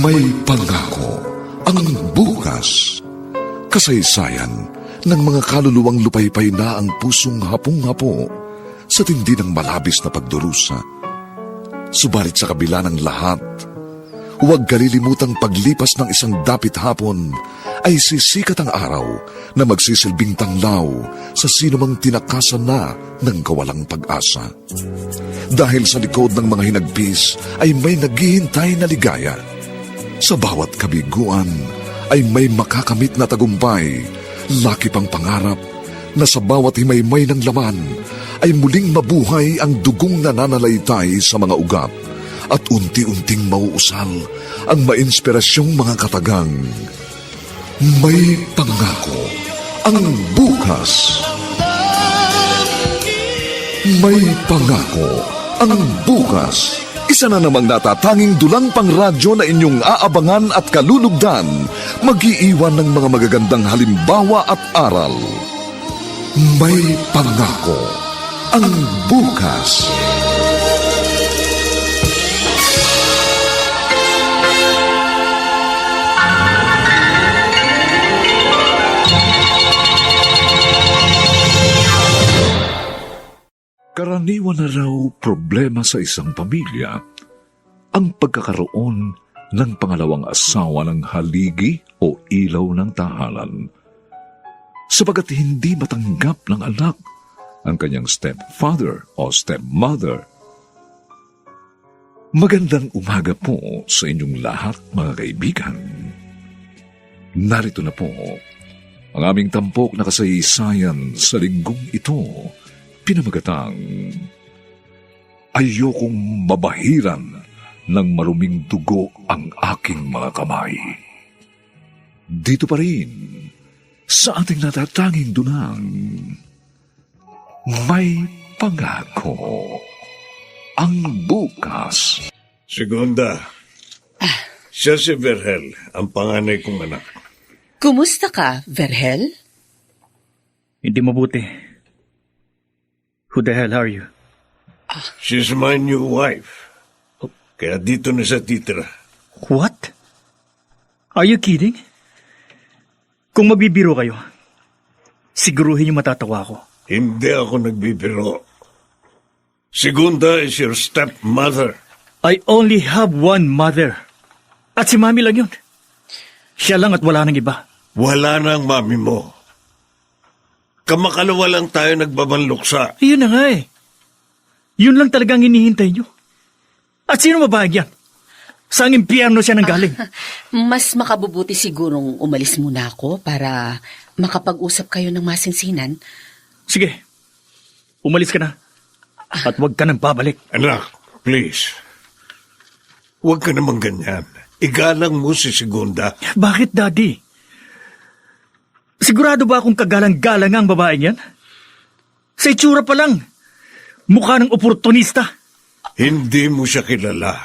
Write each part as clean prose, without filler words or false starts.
May pangako ang bukas. Kasaysayan ng mga kaluluwang lupaypay na ang pusong hapong-hapo sa tindi ng malabis na pagdurusa. Subalit sa kabila ng lahat, huwag kalilimutang paglipas ng isang dapit hapon ay sisikat ang araw na magsisilbing tanglaw sa sinumang tinakasan na ng kawalang pag-asa. Dahil sa likod ng mga hinagpis ay may naghihintay na ligaya. Sa bawat kabiguan ay may makakamit na tagumpay, laki pang pangarap na sa bawat himaymay ng laman ay muling mabuhay ang dugong nananalaytay sa mga ugat at unti-unting mauusal ang mainspirasyong mga katagang. May pangako ang bukas. May pangako ang bukas. Isa na namang natatanging dulang pangradyo na inyong aabangan at kalulugdan, mag-iiwan ng mga magagandang halimbawa at aral. May pangako ang bukas. Karaniwan na raw problema sa isang pamilya ang pagkakaroon ng pangalawang asawa ng haligi o ilaw ng tahanan. Sapagat hindi matanggap ng anak ang kanyang stepfather o stepmother. Magandang umaga po sa inyong lahat, mga kaibigan. Narito na po ang aming tampok na kasaysayan sa linggong ito, pinamagatang Ayokong mabahiran ng maruming dugo ang aking mga kamay. Dito pa rin sa ating natatanging dunang May Pangako ang bukas. Segunda, siya si Verhel, ang panganay kong anak. Kumusta ka, Verhel? Hindi mabuti. Who the hell are you? She's my new wife. Kaya dito na siya titira. What? Are you kidding? Kung magbibiro kayo, siguruhin niyo matatawa ako. Hindi ako nagbibiro. Segunda is your stepmother. I only have one mother. At si Mami lang yun. Siya lang at wala nang iba. Wala na ang mami mo. Kamakalawa lang tayo nagbabanluksa. Yun na nga eh. Yun lang talagang hinihintay niyo. At sino mabahag yan? Saang impyerno siya nang galing? Mas makabubuti sigurong umalis muna ako para makapag-usap kayo ng masinsinan. Sige, umalis ka na. At huwag ka nang babalik. Anak, please. Huwag ka namang ganyan. Igalang mo si Segunda. Bakit, Daddy? Sigurado ba akong kagalang-galang ang babaeng yan? Sa itsura pa lang, mukha ng oportunista. Hindi mo siya kilala.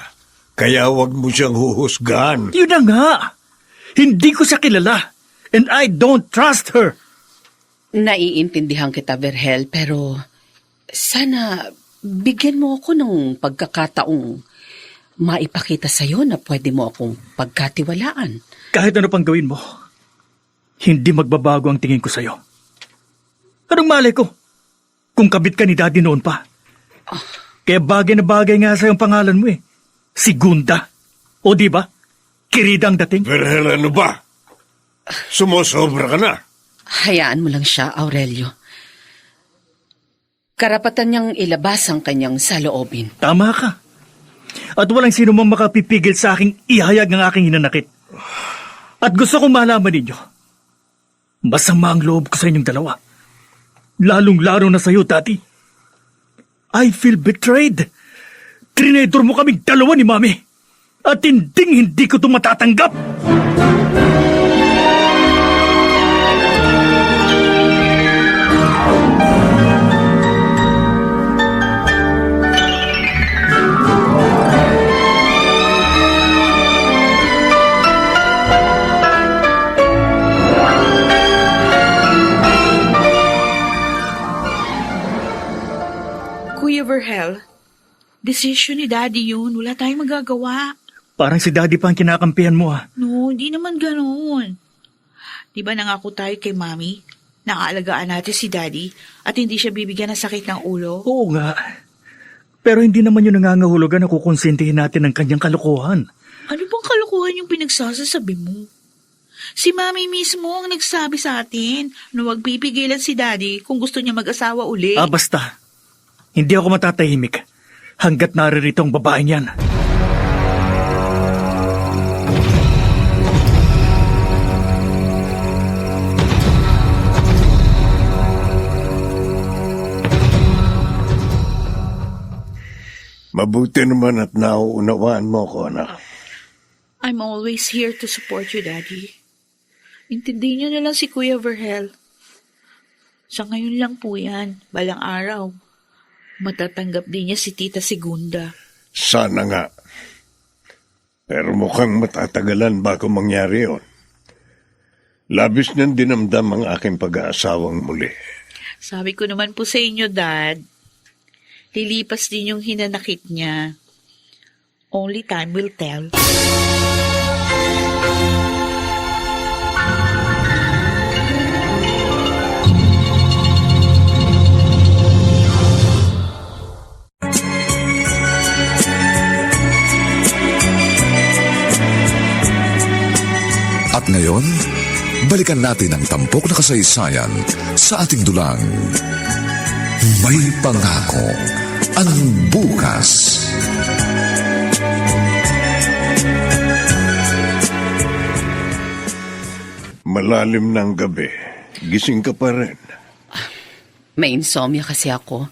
Kaya huwag mo siyang huhusgahan. Yun na nga. Hindi ko siya kilala. And I don't trust her. Naiintindihan kita, Verhel, pero sana bigyan mo ako ng pagkakataong maipakita sa'yo na pwede mo akong pagkatiwalaan. Kahit ano pang gawin mo, hindi magbabago ang tingin ko sa'yo. Anong malay ko? Kung kabit ka ni Daddy noon pa. Kaya bagay na bagay nga sa'yo ang pangalan mo eh. Segunda. O di ba? Kirida ang dating. Verhel, ano ba? Sumosobra ka na. Hayaan mo lang siya, Aurelio. Karapatan niyang ilabas ang kanyang saloobin. Tama ka. At walang sino mang makapipigil sa aking ihayag ng aking hinanakit. At gusto kong malaman ninyo, masama ang loob ko sa inyong dalawa. Lalong-laro na sa'yo, Daddy. I feel betrayed. Trinedor mo kaming dalawa ni Mami. At hindi ko ito matatanggap. Kuya Verhel, desisyon ni Daddy yun. Wala tayong magagawa. Parang si Daddy pa ang kinakampihan mo ah. No, hindi naman ganoon. Di ba nangako tayo kay Mami? Nakaalagaan natin si Daddy at hindi siya bibigyan ng sakit ng ulo? Oo nga. Pero hindi naman yung nangangahulugan na kukonsintihin natin ang kanyang kalokohan. Ano bang kalokohan yung pinagsasasabi mo? Si Mami mismo ang nagsabi sa atin na huwag pipigilan si Daddy kung gusto niya mag-asawa uli. Basta. Hindi ako matatahimik hanggat naririto ang babaeng yan. Mabuti naman at nauunawaan mo ko, anak. I'm always here to support you, Daddy. Intindihin niyo na lang si Kuya Verhel. Sa ngayon lang po yan, balang araw. Matatanggap din niya si Tita Segunda. Sana nga. Pero mukhang matatagalan bago mangyari yun. Labis niyang dinamdam ang aking pag-aasawang muli. Sabi ko naman po sa inyo, Dad, lilipas din yung hinanakit niya. Only time will tell. At ngayon, balikan natin ang tampok na kasaysayan sa ating dulang. May pangako ang bukas. Malalim ng gabi. Gising ka pa rin. May insomnia kasi ako.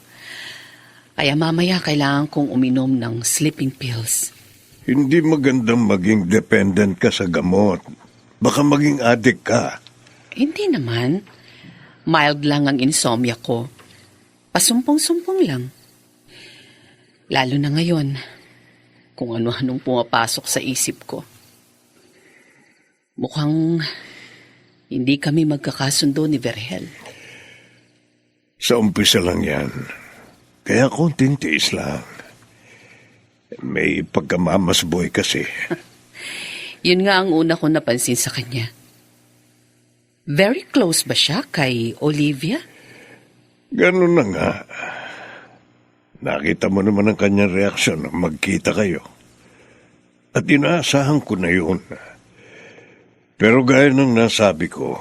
Kaya mamaya kailangan kong uminom ng sleeping pills. Hindi magandang maging dependent ka sa gamot. Baka maging addict ka. Hindi naman. Mild lang ang insomnia ko. Pasumpong-sumpong lang. Lalo na ngayon, kung ano-anong pumapasok sa isip ko. Mukhang hindi kami magkakasundo ni Verhel. Sa umpisa lang yan. Kaya konting tiis lang. May pagkamamasboy kasi. Yun nga ang una ko napansin sa kanya. Very close ba siya kay Olivia? Ganun na nga. Nakita mo naman ang kanyang reaksyon nang magkita kayo. At inaasahan ko na yun. Pero gaya ng nasabi ko,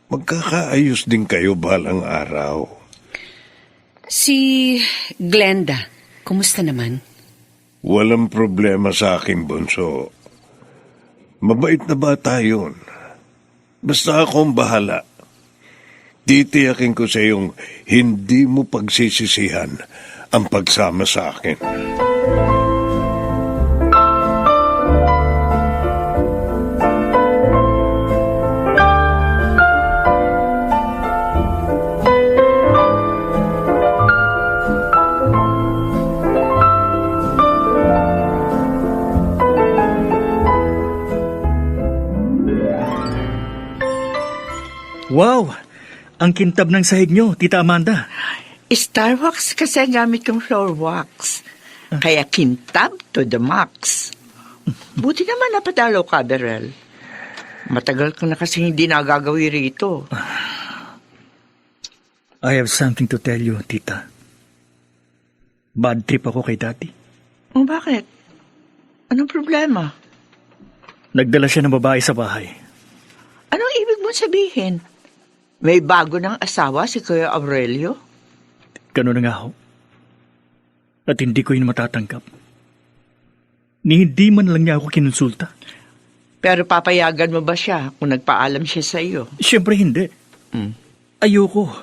magkakaayos din kayo balang araw. Si Glenda, kumusta naman? Walang problema sa aking bunso. Mabait na bata yun. Basta akong bahala. Titiyakin ko sa iyong hindi mo pagsisisihan ang pagsama sa akin. Wow! Ang kintab ng sahig nyo, Tita Amanda. Star wax kasi ang gamit kong floor wax. Kaya kintab to the max. Buti naman napadalaw ka, Berel. Matagal ko na kasi hindi nagagawi rito. I have something to tell you, Tita. Bad trip ako kay Daddy. O bakit? Anong problema? Nagdala siya ng babae sa bahay. Anong ibig mong sabihin? May bago ng asawa si Kuya Aurelio? Ganun na nga ho. At hindi ko yun matatanggap. Ni hindi man lang niya ako kinonsulta. Pero papayagan mo ba siya kung nagpaalam siya sa iyo? Siyempre hindi. Ayoko.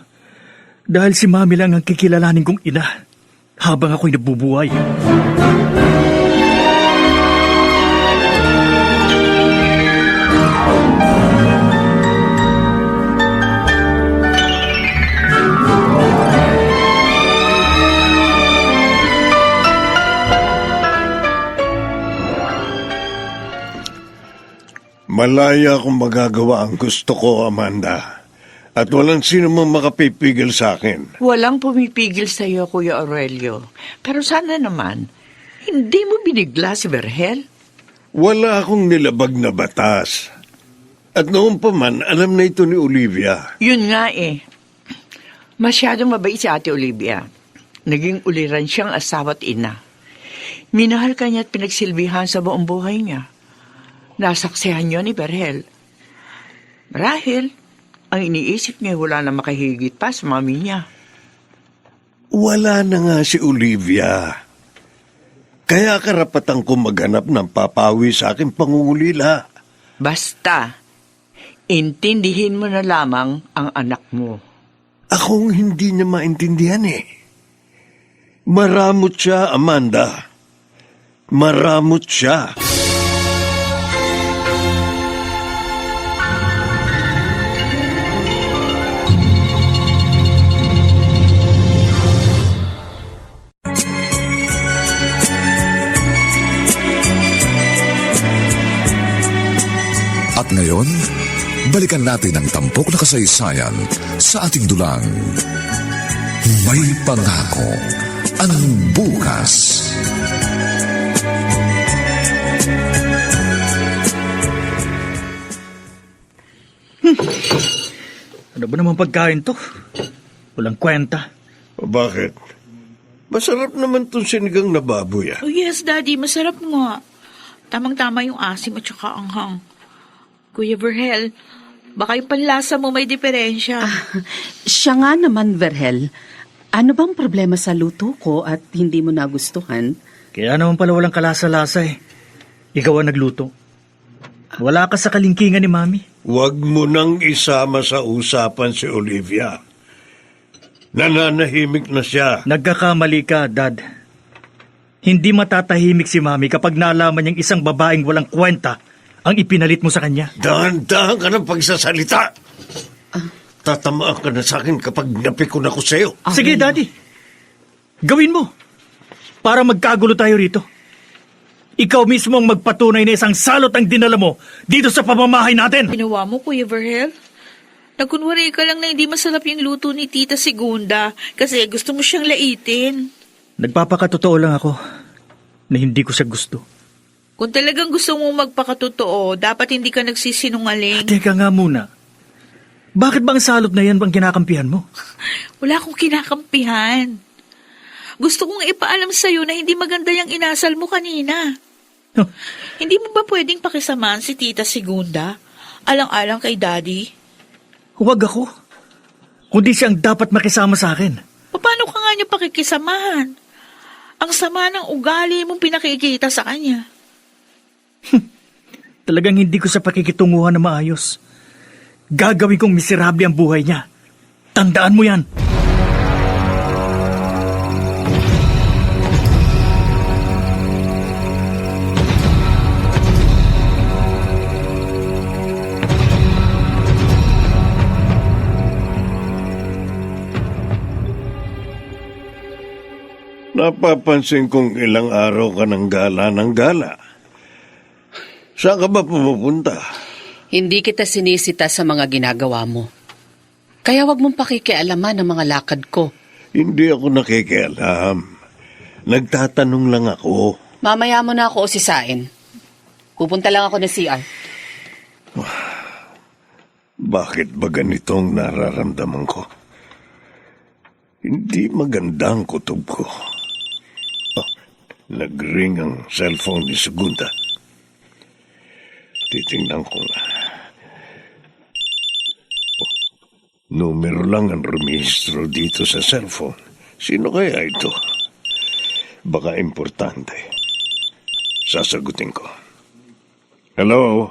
Dahil si Mami lang ang kikilalanin kong ina habang ako'y nabubuhay. Malaya akong magagawa ang gusto ko, Amanda. At walang sino mang makapipigil sa akin. Walang pumipigil sa iyo, Kuya Aurelio. Pero sana naman, hindi mo binigla si Verhel. Wala akong nilabag na batas. At noon pa man, alam na ito ni Olivia. Yun nga eh. Masyadong mabait si Ate Olivia. Naging uliran siyang asawa't ina. Minahal ka niya at pinagsilbihan sa buong buhay niya. Nasaksihan niyo ni Berhel. Marahil, ang iniisip niya wala na makahigit pa sa mami niya. Wala na nga si Olivia. Kaya karapatan ko maghanap ng papawi sa aking pangungulila. Basta, intindihin mo na lamang ang anak mo. Akong hindi niya maintindihan eh. Maramot siya, Amanda. Maramot siya. At ngayon, balikan natin ang tampok na kasaysayan sa ating dulang. May pangako ang bukas. Ano ba naman pagkain to? Walang kwenta. O bakit? Masarap naman tong sinigang na baboy ah. Oh yes, Daddy, masarap nga. Tamang-tama yung asim at saka anghang. Kuya Verhel, baka yung panlasa mo may diferensya. Siya nga naman, Verhel. Ano bang problema sa luto ko at hindi mo nagustuhan? Kaya naman pala walang kalasa-lasa eh. Ikaw ang nagluto. Wala ka sa kalingkingan ni Mami. Huwag mo nang isama sa usapan si Olivia. Nananahimik na siya. Nagkakamali ka, Dad. Hindi matatahimik si Mami kapag nalaman niyang isang babaeng walang kwenta ang ipinalit mo sa kanya. Dahan-dahan ka ng pagsasalita. Tatamaan ka na sa akin kapag napikon ako sa'yo. Sige, Daddy. Gawin mo. Para magkagulo tayo rito. Ikaw mismo ang magpatunay na isang salot ang dinala mo dito sa pamamahay natin. Ginawa mo, Kuya Verhel? Nagkunwari ka lang na hindi masarap yung luto ni Tita Segunda kasi gusto mo siyang laitin. Nagpapakatotoo lang ako na hindi ko siya gusto. Kung talagang gusto mo magpakatotoo, dapat hindi ka nagsisinungaling. Teka nga muna. Bakit ba ang salot na yan bang kinakampihan mo? Wala akong kinakampihan. Gusto kong ipaalam sa'yo na hindi maganda yung inasal mo kanina. Huh. Hindi mo ba pwedeng pakisamahan si Tita Segunda? Alang-alang kay Daddy? Huwag ako. Kundi siyang dapat makisama sa akin. Paano ka nga niya pakikisamahan? Ang sama ng ugali mong pinakikita sa kanya. Talagang hindi ko sa pakikitunguhan na maayos. Gagawin kong miserable ang buhay niya. Tandaan mo yan. Napapansin kong ilang araw ka ng gala. Saan ka ba pumupunta? Hindi kita sinisita sa mga ginagawa mo. Kaya wag mong pakikialaman ang mga lakad ko. Hindi ako nakikialam. Nagtatanong lang ako. Mamaya mo na ako usisain. Pupunta lang ako na CR. Bakit ba ganitong nararamdaman ko? Hindi maganda ang kutob ko. Nag-ring ang cellphone ni Segunda. Titingnan ko nga. Numero lang ang remehistro dito sa cellphone. Sino kaya ito? Baka importante. Sasagutin ko. Hello?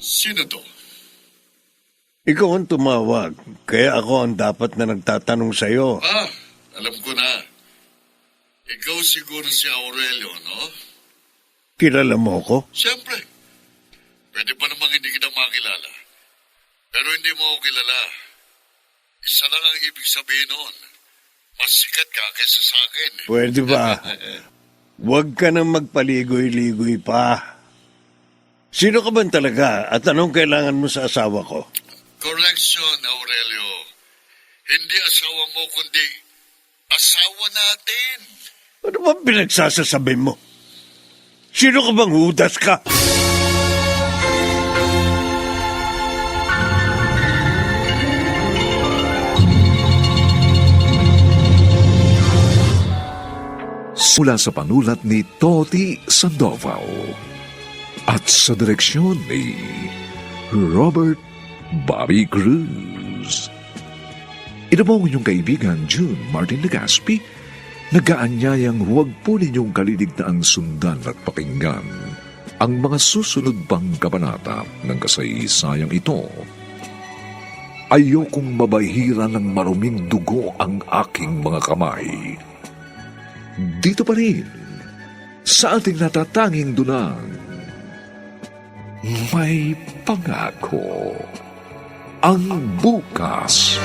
Sino to? Ikaw ang tumawag, kaya ako ang dapat na nagtatanong sa'yo. Alam ko na. Ikaw siguro si Aurelio, no? Kilala mo ko? Siyempre. Pwede pa namang hindi kita makilala. Pero hindi mo ako kilala. Isa lang ang ibig sabihin noon. Mas sikat ka kaysa sa akin. Pwede ba? Huwag ka nang magpaligoy-ligoy pa. Sino ka ba talaga at anong kailangan mo sa asawa ko? Correction, Aurelio. Hindi asawa mo, kundi asawa natin. Ano ba pinagsasasabi mo? Sino ka bang Judas ka? Mula sa panulat ni Toti Sandoval at sa direksyon ni Robert Bobby Cruz. Ito po ang inyong kaibigan June Martin Legaspi, nag-aanyayang huwag po ninyong kaliligtaang sundan at pakinggan ang mga susunod pang kabanata ng kasaysayang ito. Ayokong mabahira ng maruming dugo ang aking mga kamay. Dito pa rin, sa ating natatanging dunang, may pangako ang bukas.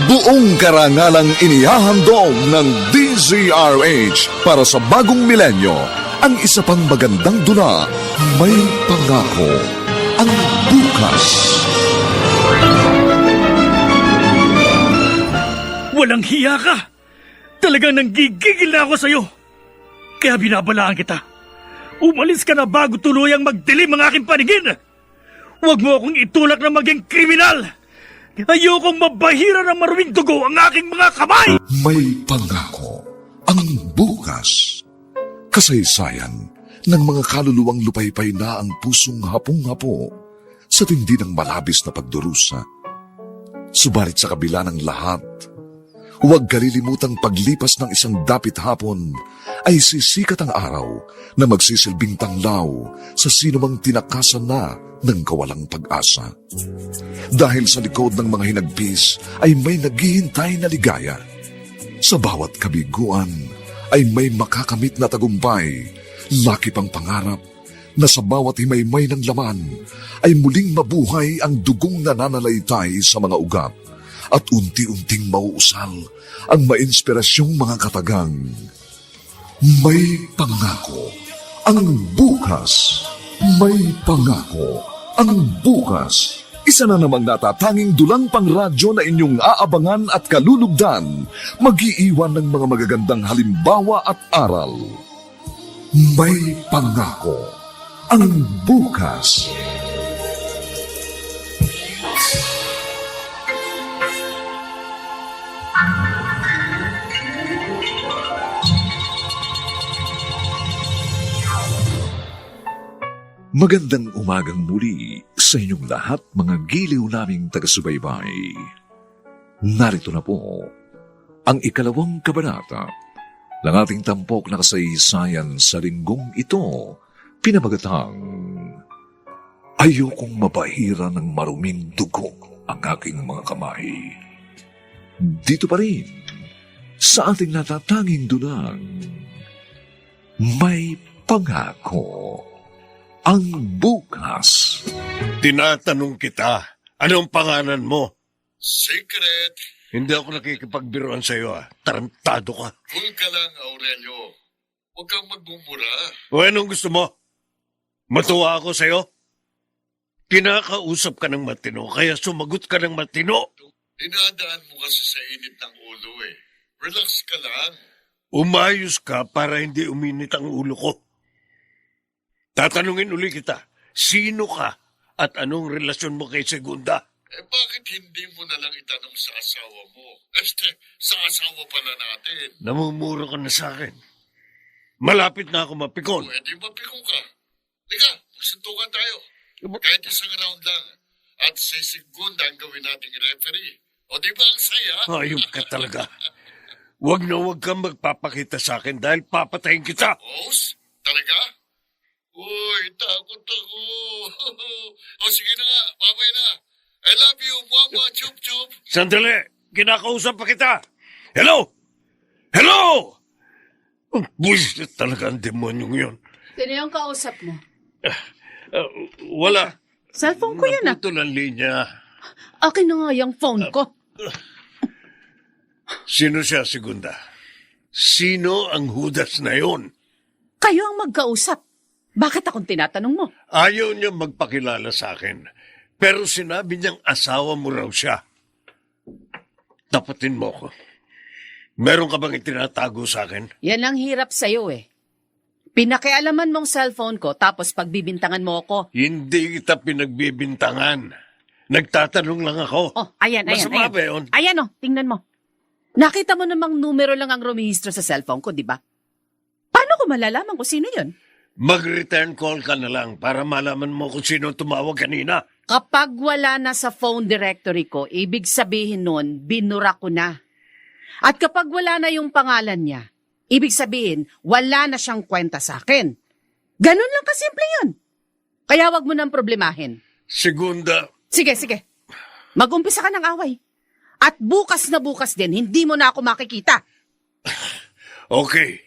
Buong karangalang inihahandog ng DZRH para sa bagong milenyo, ang isa pang magandang dula, may pangako ang bukas. Walang hiya ka! Talagang nanggigigil na ako sa'yo. Kaya binabalaan kita. Umalis ka na bago tuluyang magdilim ang aking paningin. Huwag mo akong itulak na maging kriminal. Ayokong mabahira ng maruming dugo ang aking mga kamay! May pangako ang bukas. Kasaysayan ng mga kaluluwang lupaypay na ang pusong hapong-hapo sa tindi ng malabis na pagdurusa. Subalit sa kabila ng lahat, huwag kalilimutang paglipas ng isang dapit hapon ay sisikat ang araw na magsisilbing tanglaw sa sinumang tinakasan na ng kawalang pag-asa. Dahil sa likod ng mga hinagpis ay may naghihintay na ligaya. Sa bawat kabiguan ay may makakamit na tagumpay, laki pang pangarap na sa bawat himaymay ng laman ay muling mabuhay ang dugong nananalaytay sa mga ugat at unti-unting mauusal ang mainspirasyong mga katagang. May pangako ang bukas. May pangako ang bukas. Isa na namang natatanging dulang pangradyo na inyong aabangan at kalulugdan, mag-iiwan ng mga magagandang halimbawa at aral. May pangako ang bukas. Magandang umagang muli sa inyong lahat, mga giliw naming taga-subaybay. Narito na po ang ikalawang kabanata ng ating tampok na kasaysayan sa linggong ito, pinamagatang Ayokong mabahira ng maruming dugo ang aking mga kamay. Dito pa rin sa ating natatanging dunang, may pangako ang bukas. Tinatanong kita, anong pangalan mo? Secret. Hindi ako nakikipagbiruan sa'yo, tarantado ka. Cool ka lang, Aurelio. Huwag kang magmumura. O anong gusto mo? Matuwa ako sa'yo? Kinakausap ka ng matino, kaya sumagot ka ng matino. Dinadaan mo kasi sa init ng ulo eh. Relax ka lang. Umayos ka para hindi uminit ang ulo ko. Tatanungin uli kita, sino ka at anong relasyon mo kay Segunda? Bakit hindi mo na lang itanong sa asawa mo? Sa asawa pala natin. Namumuro ka na sa akin. Malapit na ako mapikon. Pwede mapikon ka. Liga, magsuntukan tayo. Kahit isang round lang. At si Segunda ang gawin nating referee. O di ba ang saya? Ayop ka talaga. Huwag na huwag kang magpapakita sa akin dahil papatayin kita. Boss? Talaga? Uy, takot ako. O sige na nga, babay na. I love you, Mama Chup Chup. Sandali, kinakausap pa kita. Hello? Hello? Ang buwisit talaga ang demonyong yun. Sino yung kausap mo? Wala. Cellphone ko yan Naputol ang linya. Akin na nga yung phone ko. Sino siya, Segunda? Sino ang Judas na yun? Kayo ang magkausap. Bakit akong tinatanong mo? Ayaw niya magpakilala sa akin. Pero sinabi niyang asawa mo raw siya. Tapatin mo ko. Meron ka bang itinatago sa akin? Yan ang hirap sa'yo eh. Pinakialaman mong cellphone ko tapos pagbibintangan mo ako. Hindi kita pinagbibintangan. Nagtatanong lang ako. Oh, ayan. Masama ba yun? Ayan oh, tingnan mo. Nakita mo namang numero lang ang rumehistro sa cellphone ko, di ba? Paano ko malalaman kung sino yun? Mag-return call ka na lang para malaman mo kung sino tumawag kanina. Kapag wala na sa phone directory ko, ibig sabihin nun, binura ko na. At kapag wala na yung pangalan niya, ibig sabihin, wala na siyang kwenta sa akin. Ganun lang kasimple yun. Kaya wag mo nang problemahin. Segunda, Sige. Mag-umpisa ka ng away. At bukas na bukas din, hindi mo na ako makikita. okay.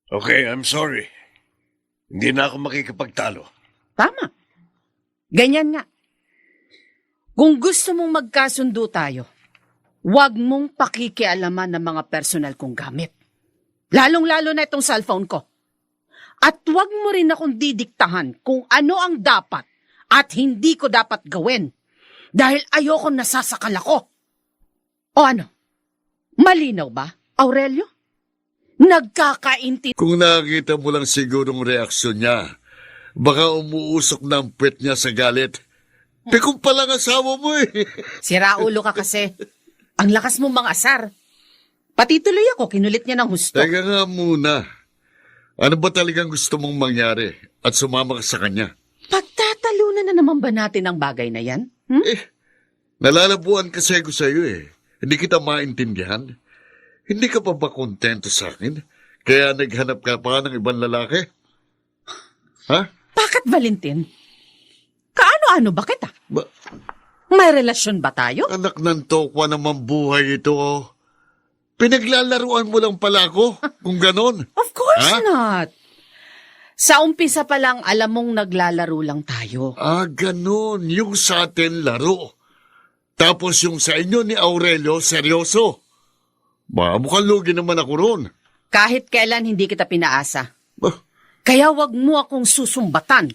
Okay, I'm sorry. Hindi na ako makikipagtalo. Tama. Ganyan nga. Kung gusto mong magkasundo tayo, huwag mong pakikialaman ng mga personal kong gamit. Lalong-lalo na itong cellphone ko. At huwag mo rin akong didiktahan kung ano ang dapat at hindi ko dapat gawin. Dahil ayoko nasasakal ako. O ano? Malinaw ba, Aurelio? Nagkakaintindihan. Kung nakita mo lang sigurong reaksyon niya, baka umuusok na ang puwet niya sa galit. Kung palang asawa mo eh. Sira ulo ka kasi. Ang lakas mo mga asar. Pati tuloy ako, kinulit niya ng husto. Teka nga muna. Ano ba talagang gusto mong mangyari at sumama ka sa kanya? Pagtatalunan na naman ba natin ang bagay na yan? Nalalabuan kasi ako sa iyo eh. Hindi kita maintindihan. Hindi ka pa ba kontento sa akin? Kaya naghanap ka pa ng ibang lalaki? Ha? Bakit, Valentin? Kaano-ano ba kita? Ba, May relasyon ba tayo? anak ng tokwa naman buhay ito. Oh. Pinaglalaruan mo lang pala ako, kung ganon. Of course Ha? not. Sa umpisa pa lang, alam mong naglalaro lang tayo. Ah, ganon. Yung sa atin laro. Tapos yung sa inyo ni Aurelio, seryoso. Mukhang lugi naman ako ron. Kahit kailan hindi kita pinaasa. Bah, Kaya wag mo akong susumbatan.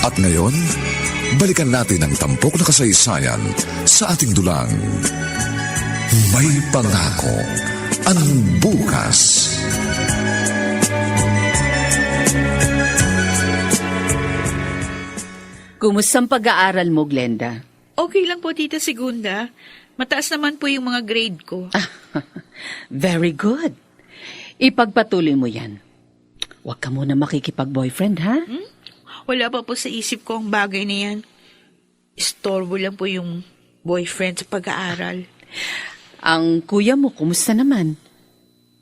At ngayon, balikan natin ang tampok na kasaysayan sa ating dulang. May pangako ang bukas. Kumusta ang pag-aaral mo, Glenda? Okay lang po, Tita Segunda. Mataas naman po yung mga grade ko. Very good. Ipagpatuloy mo yan. Huwag ka muna makikipag-boyfriend, ha? Wala pa po sa isip ko ang bagay na yan. Istorbo lang po yung boyfriend sa pag-aaral. Ang kuya mo, kumusta naman?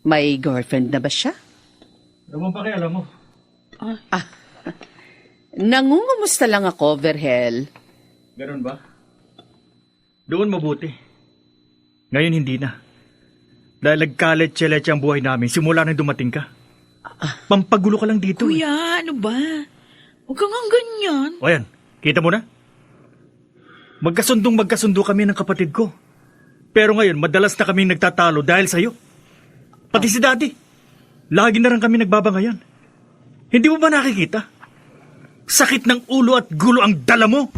May girlfriend na ba siya? Ano ba kaya alam mo? Nangungumusta lang ako, Verhel. Ganun ba? Doon mabuti. Ngayon hindi na. Dahil nagkalet-chelet ang buhay namin simula nang dumating ka. Pampagulo ka lang dito. Kuya, ano ba? Huwag kang ang ganyan. O yan, kita mo na? Magkasundo kami ng kapatid ko. Pero ngayon, madalas na kaming nagtatalo dahil sa'yo. Pati si Daddy. Lagi na rin kami nagbabangayan. Hindi mo ba nakikita? Sakit ng ulo at gulo ang dala mo.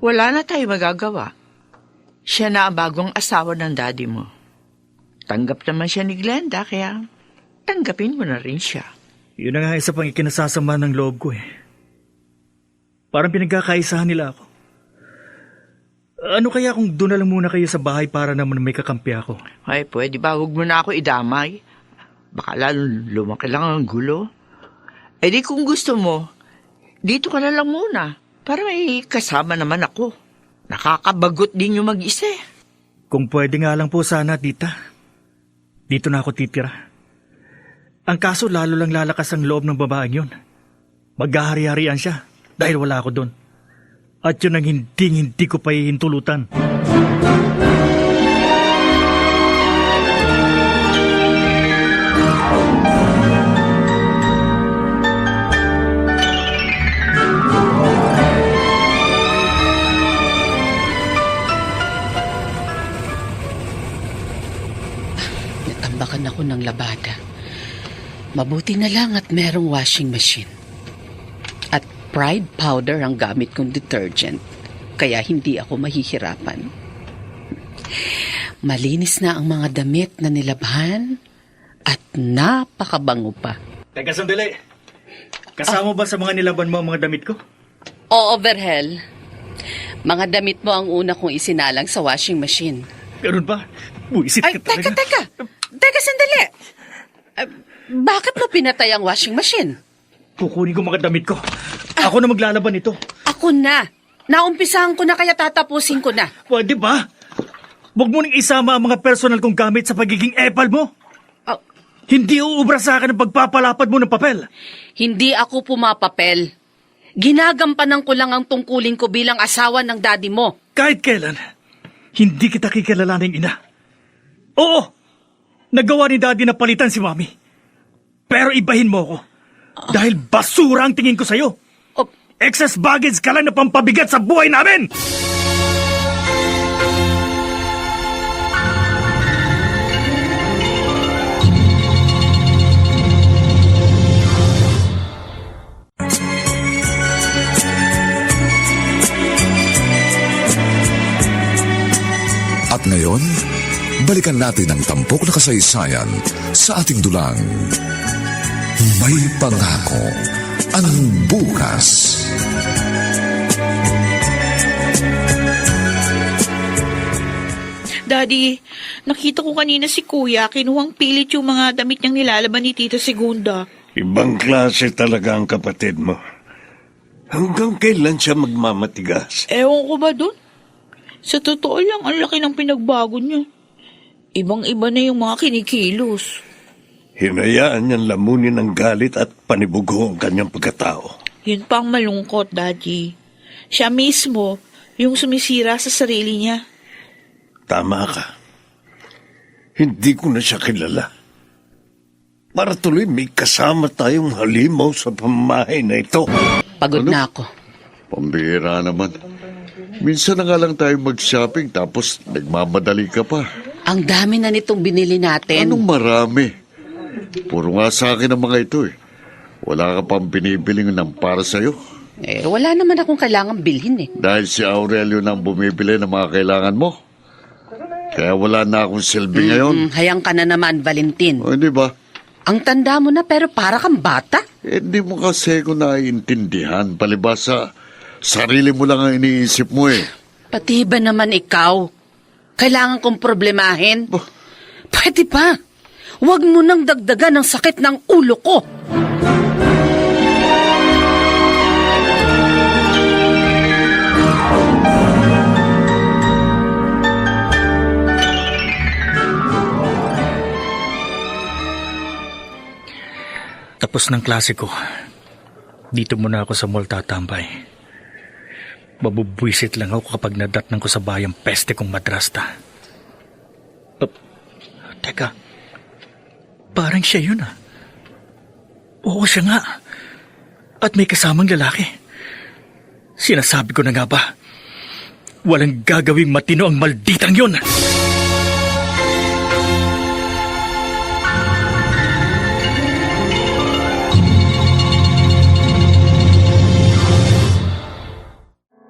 Wala na tayo magagawa. Siya na ang bagong asawa ng daddy mo. Tanggap naman siya ni Glenda, kaya tanggapin mo na rin siya. Yun na nga isa pang ikinasasama ng loob ko eh. Parang pinagkakaisahan nila ako. Ano kaya kung doon na lang muna kayo sa bahay para naman may kakampi ako? Ay, pwede ba? Huwag mo na ako idamay. Baka lalo lumaki lang ang gulo. Eh di kung gusto mo, dito ka na lang muna. Para may kasama naman ako. Nakakabagot din yung mag-isa. Kung pwede nga lang po sana, tita. Dito na ako titira. Ang kaso lalo lang lalakas ang loob ng babaeng yun. Maghahari-harian siya dahil wala ako doon. At yun ang hindi ko pa hihintulutan. Natambakan ako ng labada. Mabuti na lang at merong washing machine. At Pride powder ang gamit kong detergent. Kaya hindi ako mahihirapan. Malinis na ang mga damit na nilabhan at napakabango pa. Teka sandali. Kasama ba sa mga nilaban mo ang mga damit ko? Oo, Verhel. Mga damit mo ang una kong isinalang sa washing machine. Ganun ba? Buisit Ay, ka talaga. Teka, sandali. Bakit mo pinatay ang washing machine? Kukunin ko mga damit ko. Ako na maglalaban ito. Ako na. Naumpisahan ko na kaya tatapusin ko na. Pwede ba? Huwag mo nang isama ang mga personal kong gamit sa pagiging epal mo. Oh, Hindi uubra sa akin ang pagpapalapad mo ng papel. hindi ako pumapapel. Ginagampanan ko lang ang tungkulin ko bilang asawa ng daddy mo. Kahit kailan, hindi kita kikilalaning ina. Oo, nagawa ni daddy na palitan si mami. Pero ibahin mo ako. Dahil basura ang tingin ko sa'yo. Oh, Excess baggage ka lang na pampabigat sa buhay namin! At ngayon, balikan natin ang tampok na kasaysayan sa ating dulang. May pangako ang bukas. Daddy, nakita ko kanina si Kuya, kinuhang pilit yung mga damit niyang nilalaban ni Tita Segunda. Ibang klase talaga ang kapatid mo. Hanggang kailan siya magmamatigas? Ewan ko ba dun? Sa totoo lang, ang laki ng pinagbago niya. Ibang-iba na yung mga kinikilos. Hinayaan niyang lamunin ng galit at panibugo ang kanyang pagkatao. Yun pang malungkot, Daddy. Siya mismo, yung sumisira sa sarili niya. Tama ka. Hindi ko na siya kilala. Para tuloy may kasama tayong halimaw sa pamamahay na ito. pagod na ako. Pambihira naman. Minsan na nga lang tayo mag-shopping tapos nagmamadali ka pa. Ang dami na nitong binili natin. Anong marami? Puro nga sa akin ang mga ito eh. Wala ka pang binibiling ng para sa'yo. Wala naman akong kailangan bilhin eh. Dahil si Aurelio nang bumibili ng mga kailangan mo. Kaya wala na akong silbi ngayon. Hayang ka na naman, Valentin. O, hindi ba? Ang tanda mo na pero para kang bata. Hindi mo kasi ko naiintindihan. Palibasa, sarili mo lang ang iniisip mo eh. Pati ba naman ikaw? Kailangan kong problemahin? Pwede pa. Huwag mo nang dagdagan ang sakit ng ulo ko. Tapos ng klase ko, dito muna ako sa mall tatambay. Mabubwisit lang ako kapag nadatnan ko sa bayang peste kong madrasta. Teka, parang siya yun ah. Oo, siya nga. At may kasamang lalaki. Sinasabi ko na nga ba, walang gagawing matino ang malditang yun.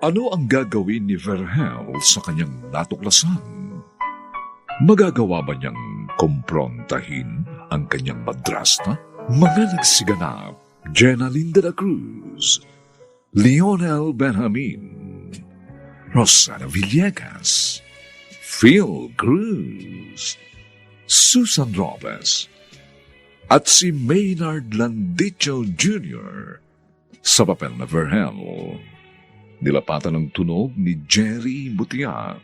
Ano ang gagawin ni Verhel sa kanyang natuklasan? Magagawa ba niyang kumprontahin ang kanyang madrasta? Mga nagsiganap, Jenaline de la Cruz, Lionel Benjamin, Rosana Villegas, Phil Cruz, Susan Robles, at si Maynard Landicho Jr. sa papel na Verhel. Nilapatan ng tunog ni Jerry Butia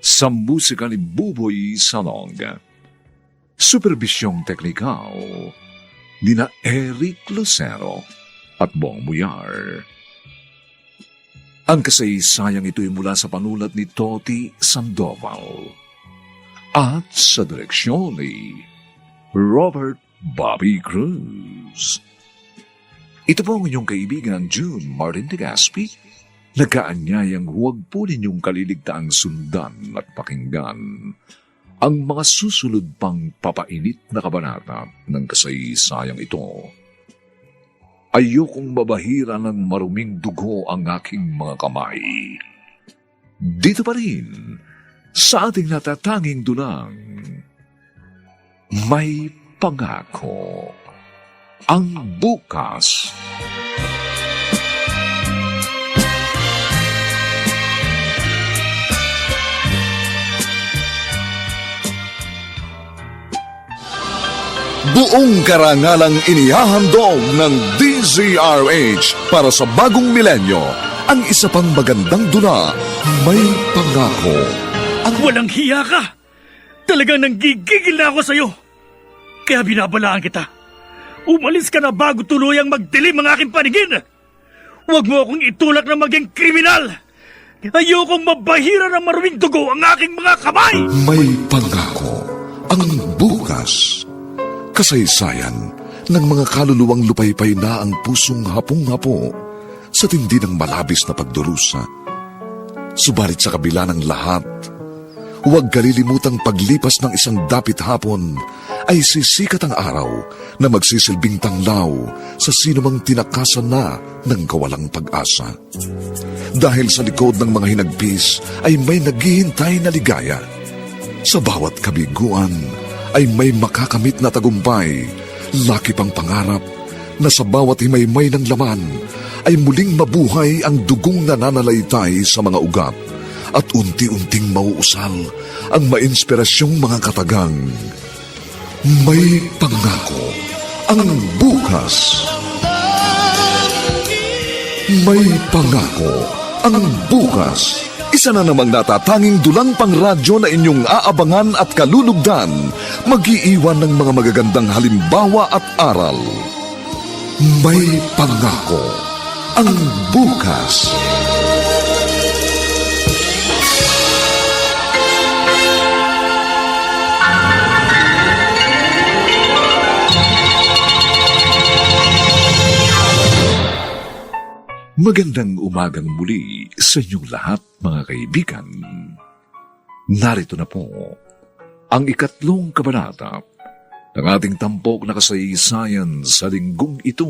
sa musika ni Buboy Salong. Supervisyong teknikal nina Eric Lucero at Bong Muyar. Ang kasaysayang ito'y mula sa panulat ni Toti Sandoval at sa direksyon ni Robert Bobby Cruz. Ito po ang inyong kaibigan June Martin de Gaspi, nagkaanyayang huwag po ninyong kaliligtaang sundan at pakinggan ang mga susunod pang papainit na kabanata ng kasaysayang ito. Ayokong mabahira ng maruming dugo ang aking mga kamay. Dito pa rin, sa ating natatanging dunang, may pangako ang bukas. Buong karangalang inihahandog ng DZRH para sa bagong milenyo, ang isa pang magandang dula, may pangako. Walang hiya ka! Talagang nanggigigil na ako sa'yo. Kaya binabalaan kita. Umalis ka na bago tuluyang magdilim ang aking paningin. Huwag mo akong itulak na maging kriminal. Ayokong mabahira ng maruming dugo ang aking mga kamay. May pangako ang bukas. Kasaysayan ng mga kaluluwang lupaypay na ang pusong hapong-hapo sa tindi ng malabis na pagdurusa. Subalit sa kabila ng lahat, huwag kalilimutang paglipas ng isang dapit hapon ay sisikat ang araw na magsisilbing tanglaw sa sinumang tinakasan na ng kawalang pag-asa. Dahil sa likod ng mga hinagpis ay may naghihintay na ligaya. Sa bawat kabiguan ay may makakamit na tagumpay, laki pang pangarap na sa bawat himaymay ng laman ay muling mabuhay ang dugong nananalaytay sa mga ugat at unti-unting mauusal ang mainspirasyong mga katagang. May pangako ang bukas. May pangako ang bukas. Isa na namang natatanging dulang pangradyo na inyong aabangan at kalulugdan, mag-iiwan ng mga magagandang halimbawa at aral. May pangako ang bukas. Magandang umagang muli sa inyong lahat, mga kaibigan. Narito na po ang ikatlong kabanata ng ating tampok na kasaysayan sa linggong ito,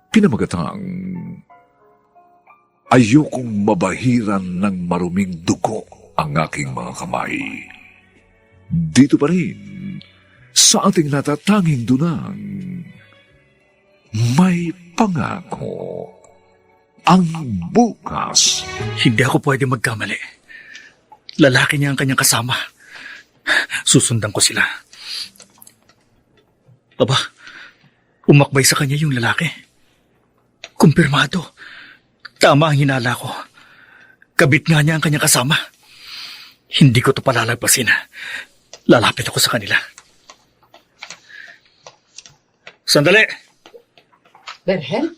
pinamagatang Ayokong mabahiran ng maruming dugo ang aking mga kamay. Dito pa rin sa ating natatanging dunang, may pangako ang bukas. Hindi ako pwede magkamali. Lalaki niya ang kanyang kasama. Susundan ko sila. Aba, umakbay sa kanya yung lalaki. Kumpirmado. Tama ang hinala ko. Kabit nga niya ang kanyang kasama. Hindi ko ito palalagpasin. Lalapit ako sa kanila. Sandali! Berhel?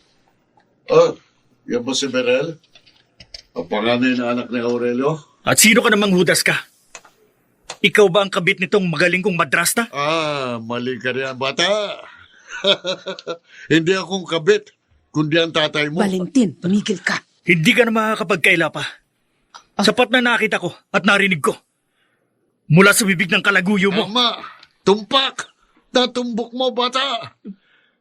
Oh, yan ba si Berel? Ang panganay na anak ni Aurelio? At sino ka namang hudas ka? Ikaw ba ang kabit nitong magaling kong madrasta? Mali ka riyan, bata. Hindi akong kabit, kundi ang tatay mo. Valentin, tumigil ka. Hindi ka na makakapagkaila pa. Sapat na nakita ko at narinig ko. Mula sa bibig ng kalaguyo mo. Ama, tumpak! Natumbok mo, bata!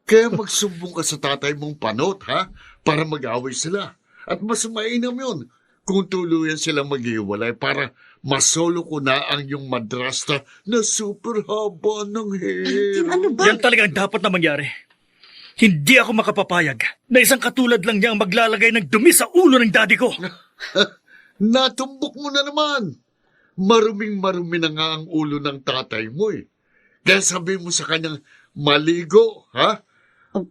Kaya magsumbong ka sa tatay mong panot, ha? Para mag-away sila. At mas mainam yun kung tuluyan silang maghiwalay para masolo ko na ang yung madrasta na super haba ng hair. Ano ba? Yan talagang dapat na mangyari. Hindi ako makapapayag na isang katulad lang niya ang maglalagay ng dumi sa ulo ng daddy ko. Natumbok mo na naman. Maruming-marumi na nga ang ulo ng tatay mo eh. Kaya sabi mo sa kanyang maligo, ha?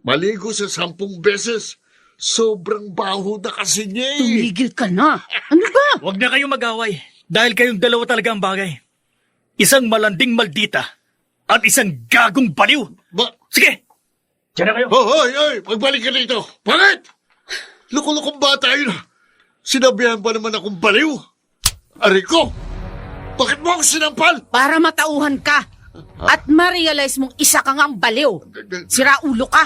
Maligo sa 10 beses. Sobrang baho na kasi niya eh. Tumigil ka na. Ano ba? Huwag na kayong mag-away dahil kayong dalawa talaga ang bagay. Isang malanding maldita at isang gagong baliw. Ba, Sige, Diyan na kayo. Hoy! Pagbalik ka dito! Bakit? Loko-lokong bata yun. Sinabihan pa naman akong baliw. Aray ko! Bakit mo ako sinampal? Para matauhan ka at ma-realize mong isa ka ngang baliw. Sira ulo ka.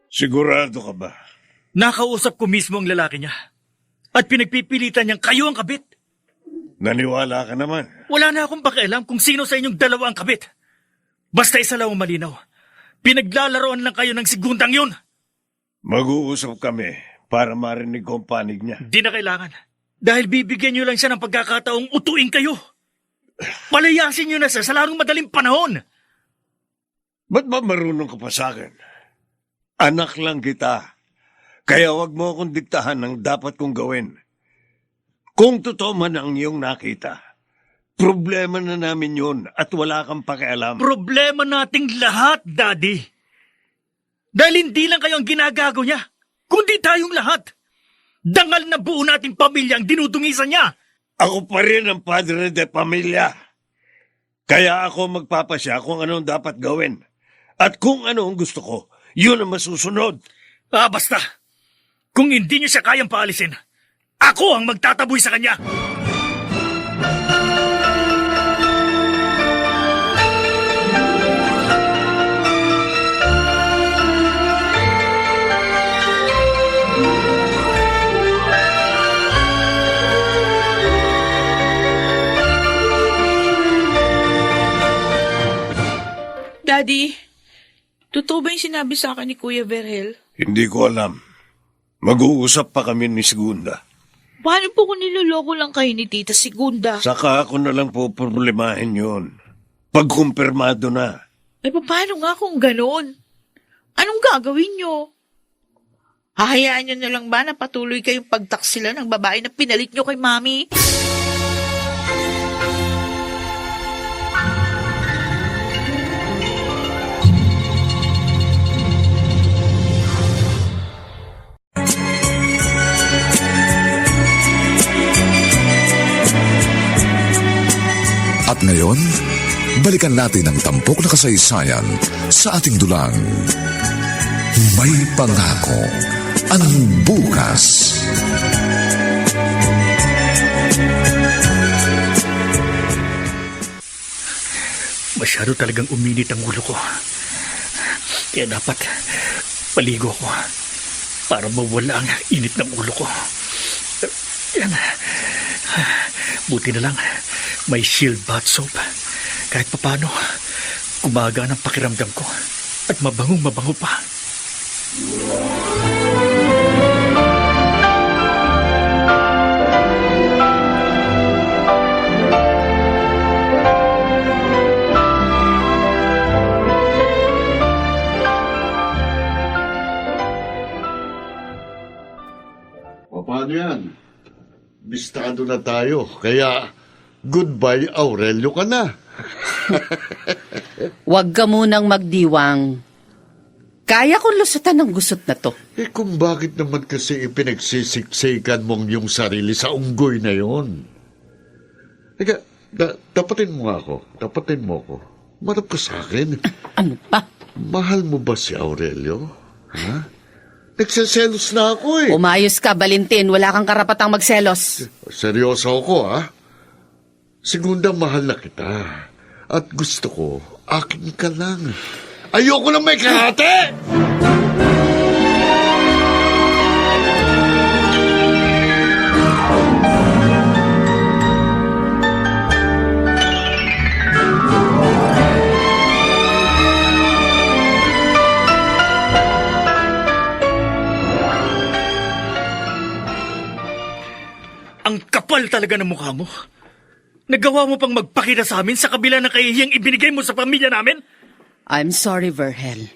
Sigurado ka ba? Nakausap ko mismo ang lalaki niya. At pinagpipilitan niyang kayo ang kabit. Naniwala ka naman. Wala na akong pakialam kung sino sa inyong dalawa ang kabit. Basta isa lang ang malinaw. Pinaglalaroan lang kayo ng segundang yun. Mag-uusap kami para marinig ko ang panig niya. Di na kailangan. Dahil bibigyan niyo lang siya ng pagkakataong utuin kayo. Palayasin niyo na siya sa larong madaling panahon. Ba't ba marunong ka pa sa akin? Anak lang kita. Kaya wag mo akong diktahan ng dapat kong gawin. Kung totoo man ang iyong nakita, problema na namin yun at wala kang pakialam. Problema nating lahat, Daddy. Dahil hindi lang kayo ang ginagago niya, kundi tayong lahat. Dangal na buo nating pamilya ang dinudungisan niya. Ako pa rin ang padre de pamilya. Kaya ako magpapasya kung anong dapat gawin. At kung ano ang gusto ko, yun ang masusunod. Basta. Kung hindi niyo siya kayang paalisin, ako ang magtataboy sa kanya. Daddy, totoo ba yung sinabi sa akin ni Kuya Verhel? Hindi ko alam. Mag-uusap pa kami ni Segunda. Paano po kung niloloko lang kayo ni Tita Segunda? Saka ako na lang po problemahin yun. Pagkumpirmado na. Paano nga kung gano'n? Anong gagawin nyo? Hahayaan nyo na lang ba na patuloy kayong pagtaksila ng babae na pinalit nyo kay Mami? At ngayon, balikan natin ang tampok na kasaysayan sa ating dulang. May pangako ang bukas. Masyado talagang uminit ang ulo ko. Kaya dapat paligo ko para mawala ang init ng ulo ko. Yan. Buti na lang may Shield bath soap. Kahit papano, gumagaan ang pakiramdam ko at mabango pa. Paano yan? Bistado na tayo. Kaya, goodbye Aurelio ka na. Huwag ka munang magdiwang. Kaya kong lusutan ng gusot na to. Kung bakit naman kasi ipinagsisiksikan mong yung sarili sa unggoy na yon? Teka, tapatin mo nga ako. Tapatin mo ako. Marap ka sa akin. Ano pa? Mahal mo ba si Aurelio? Ha? Nagseselos na ako eh. Umayos ka, Valentin. Wala kang karapatang magselos. Seryoso ako, ha? Segunda, mahal na kita. At gusto ko, akin ka lang. Ayoko na may kahate! Ang kapal talaga ng mukha mo. Nagawa mo pang magpakita sa amin sa kabila ng kahihiyang ibinigay mo sa pamilya namin? I'm sorry, Verhel.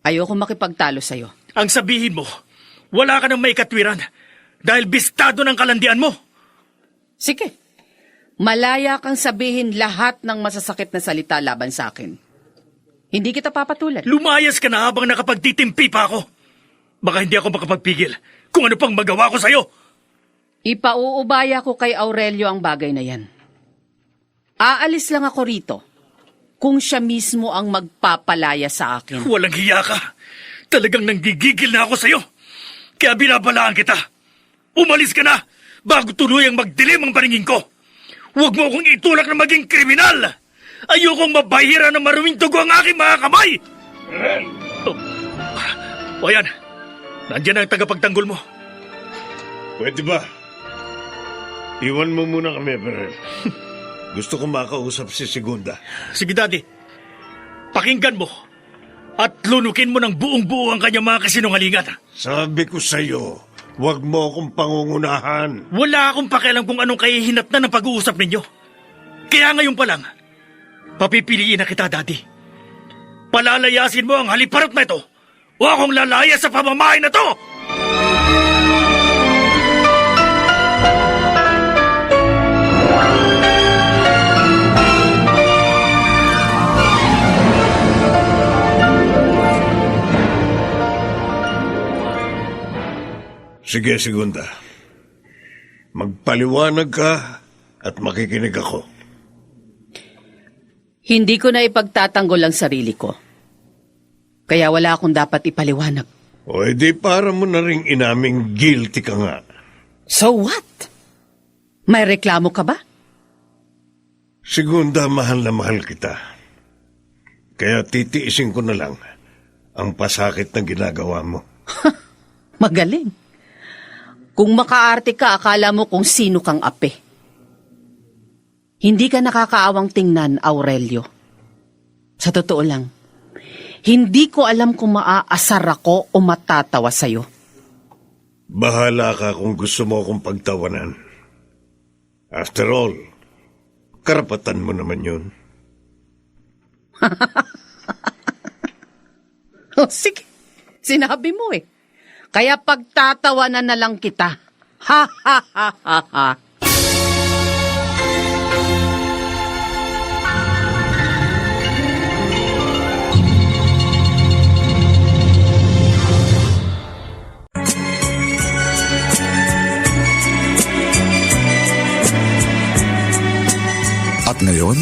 Ayoko makipagtalo sa'yo. Ang sabihin mo, wala ka ng may katwiran dahil bistado ng kalandian mo. Sige. Malaya kang sabihin lahat ng masasakit na salita laban sa akin. Hindi kita papatulan. Lumayas ka na habang nakapagtitimpi pa ako. Baka hindi ako makapagpigil kung ano pang magawa ko sa'yo. Ipauubaya ko kay Aurelio ang bagay na yan. Aalis lang ako rito kung siya mismo ang magpapalaya sa akin. Walang hiya ka. Talagang nanggigigil na ako sa'yo. Kaya binabalaan kita. Umalis ka na bago tuluyang magdilim ang paningin ko. Huwag mo akong itulak na maging kriminal. Ayokong mabahira ng maruming dugo ang aking mga kamay. O yan, nandiyan ang tagapagtanggol mo. Pwede ba? Iwan mo muna kami, Berel. Gusto ko makausap si Segunda. Sige, Daddy. Pakinggan mo at lunukin mo ng buong-buo ang kanyang mga kasinungalingan. Sabi ko sa'yo, huwag mo akong pangungunahan. Wala akong pakialam kung anong kahihinatnan ng pag-uusap ninyo. Kaya ngayon pa lang, papipiliin na kita, Daddy. Palalayasin mo ang haliparot na ito o akong lalaya sa pamamahay na to! Sige, Segunda. Magpaliwanag ka at makikinig ako. Hindi ko na ipagtatanggol ang sarili ko. Kaya wala akong dapat ipaliwanag. O edi para mo na ring inaming guilty ka nga. So what? May reklamo ka ba? Segunda, mahal na mahal kita. Kaya titiisin ko na lang ang pasakit na ginagawa mo. Magaling. Kung makaarte ka, akala mo kung sino kang ape. Hindi ka nakakaawang tingnan, Aurelio. Sa totoo lang, hindi ko alam kung maaasar ako o matatawa sa'yo. Bahala ka kung gusto mo akong pagtawanan. After all, karapatan mo naman yun. Oh, sige, sinabi mo eh. Kaya pagtatawanan na lang kita. Ha ha ha ha ha. At ngayon,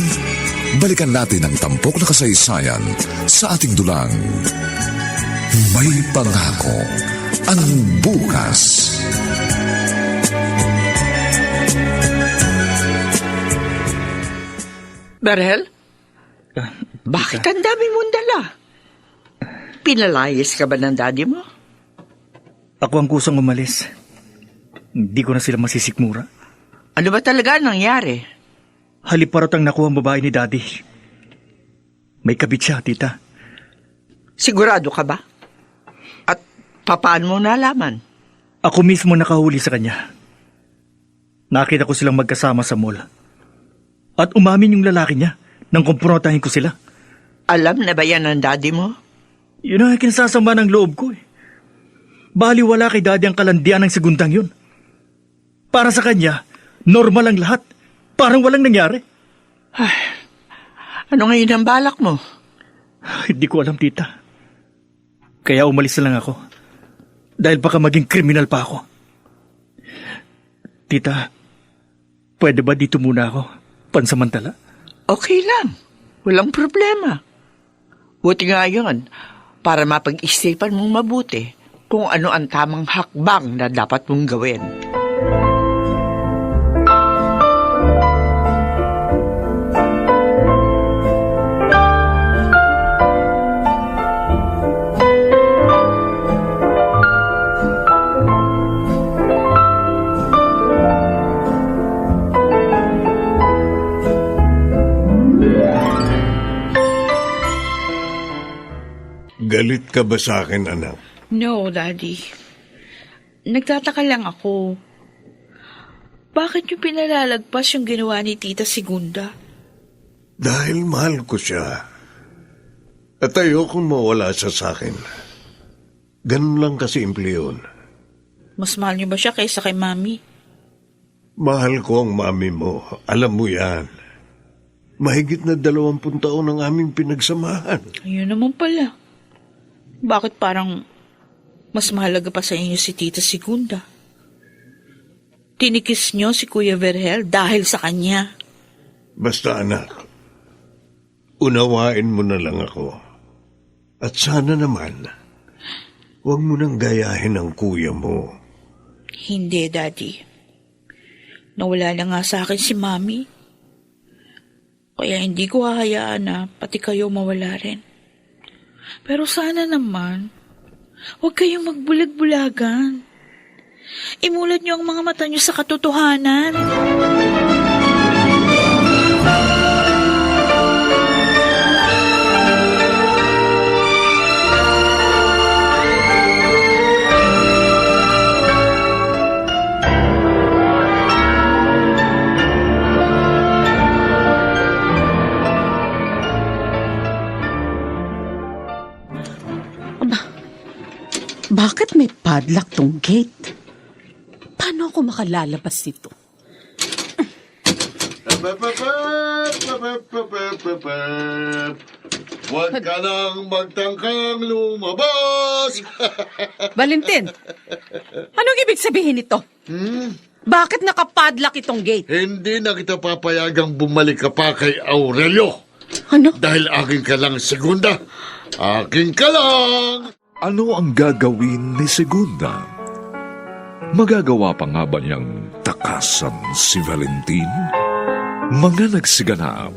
balikan natin ang tampok na kasaysayan sa ating dulang. May pangako ang bukas. Berhel, bakit ang dami mong dala? Pinalayas ka ba ng daddy mo? Ako ang kusang umalis. Hindi ko na sila masisikmura. Ano ba talaga nangyari? Haliparot ang nakuha ang babae ni Daddy. May kabit siya, tita. Sigurado ka ba? At paano mo nalaman? Ako mismo nakahuli sa kanya. Nakita ko silang magkasama sa mall. At umamin yung lalaki niya nang kumprontahin ko sila. Alam na ba yan ng daddy mo? Yun ang kinasasama ng loob ko eh. Baliwala kay Daddy ang kalandian ng segundang yun. Para sa kanya, normal ang lahat. Parang walang nangyari. Ano ngayon ang balak mo? Hindi ko alam, tita. Kaya umalis na lang ako. Dahil baka maging kriminal pa ako. Tita, pwede ba dito muna ako? Pansamantala? Okay lang. Walang problema. Buti nga yun, para mapag-isipan mong mabuti kung ano ang tamang hakbang na dapat mong gawin. Galit ka ba sa akin, anak? No, Daddy. Nagtataka lang ako. Bakit yung pinalalagpas yung ginawa ni Tita Segunda? Dahil mahal ko siya. At ayokong mawala siya sa akin. Ganun lang kasimple yun. Mas mahal niyo ba siya kaysa kay Mami? Mahal ko ang mami mo. Alam mo yan. Mahigit na 20 taon ang aming pinagsamahan. Ayun naman pala. Bakit parang Mas mahalaga pa sa inyo si Tita Segunda. Tinikis niyo si Kuya Vergel dahil sa kanya. Basta anak, unawain mo na lang ako. At sana naman, huwag mo nang gayahin ang kuya mo. Hindi, Daddy. Nawala na nga sa akin si Mami. Kaya hindi ko hahayaan na pati kayo mawala rin. Pero sana naman, huwag kayong magbulag-bulagan. Imulat niyo ang mga mata niyo sa katotohanan. Bakit may padlock tong gate? Paano ako makalalabas dito? Huwag ka nang magtangkang lumabas! Valentin, anong ibig sabihin nito? Bakit nakapadlock itong gate? Hindi na kita papayagang bumalik ka pa kay Aurelio. Ano? Dahil aking ka lang, Segunda. Aking ka lang! Ano ang gagawin ni Segunda? Magagawa pa nga ba niyang takasan si Valentin? Mga nagsiganap,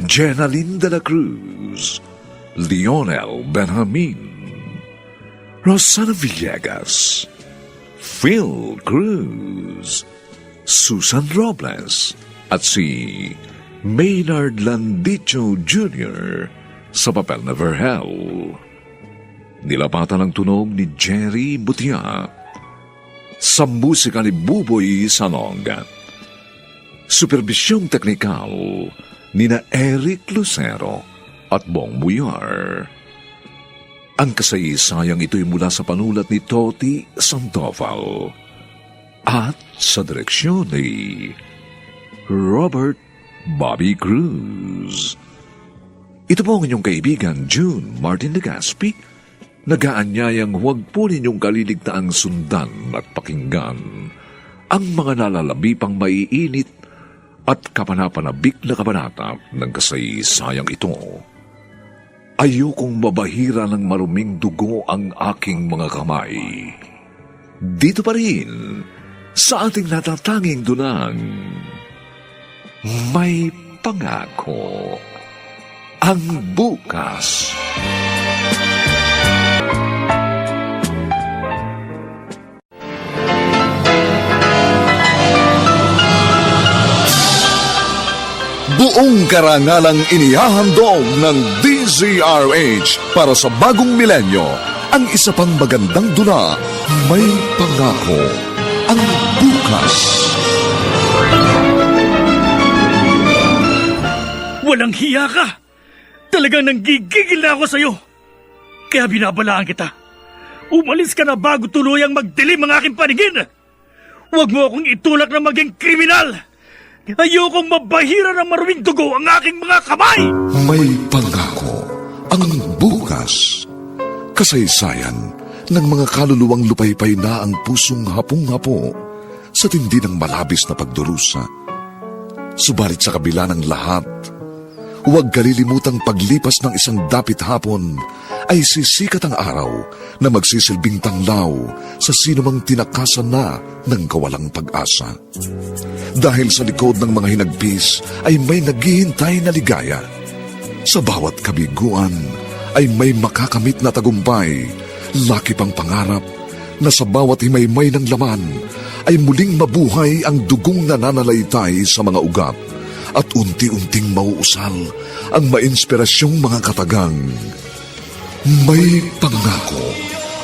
Jenaline de la Cruz, Lionel Benjamin, Rosana Villegas, Phil Cruz, Susan Robles, at si Maynard Landicho Jr. sa papel na Vergel. Nilapatan ang tunog ni Jerry Butia sa musika ni Buboy Salong. Supervisyong teknikal ni na Eric Lucero at Bong Buyar. Ang kasaysayang ito'y mula sa panulat ni Toti Sandoval at sa direksyon ni Robert Bobby Cruz. Ito po ang inyong kaibigan June Martin Legaspi, nagaanyayang huwag po ninyong kaliligtaang sundan at pakinggan ang mga nalalabi pang maiinit at kapanapanabik na kabanata ng kasaysayang ito. Ayokong mabahira ng maruming dugo ang aking mga kamay. Dito pa rin, sa ating natatanging dunang, may pangako ang bukas. Buong karangalang inihahandog ng DZRH para sa bagong milenyo, ang isa pang magandang dula, may pangako ang bukas. Walang hiya ka! Talagang nanggigigil na ako sa'yo. Kaya binabalaan kita. Umalis ka na bago tuluyang magdilim ang aking paningin. Huwag mo akong itulak na maging kriminal. Ayokong mabahira ng maruming dugo ang aking mga kamay! May pangako ang bukas. Kasaysayan ng mga kaluluwang lupaypay na ang pusong hapong-hapo sa tindi ng malabis na pagdurusa. Subalit sa kabila ng lahat, huwag kalilimutang paglipas ng isang dapit hapon ay sisikat ang araw na magsisilbing tanglaw sa sinumang tinakasan na ng kawalang pag-asa. Dahil sa likod ng mga hinagpis ay may naghihintay na ligaya. Sa bawat kabiguan ay may makakamit na tagumpay, laki pang pangarap na sa bawat himaymay ng laman ay muling mabuhay ang dugong nananalaytay sa mga ugat at unti-unting mauusal ang mainspirasyong mga katagang. May pangako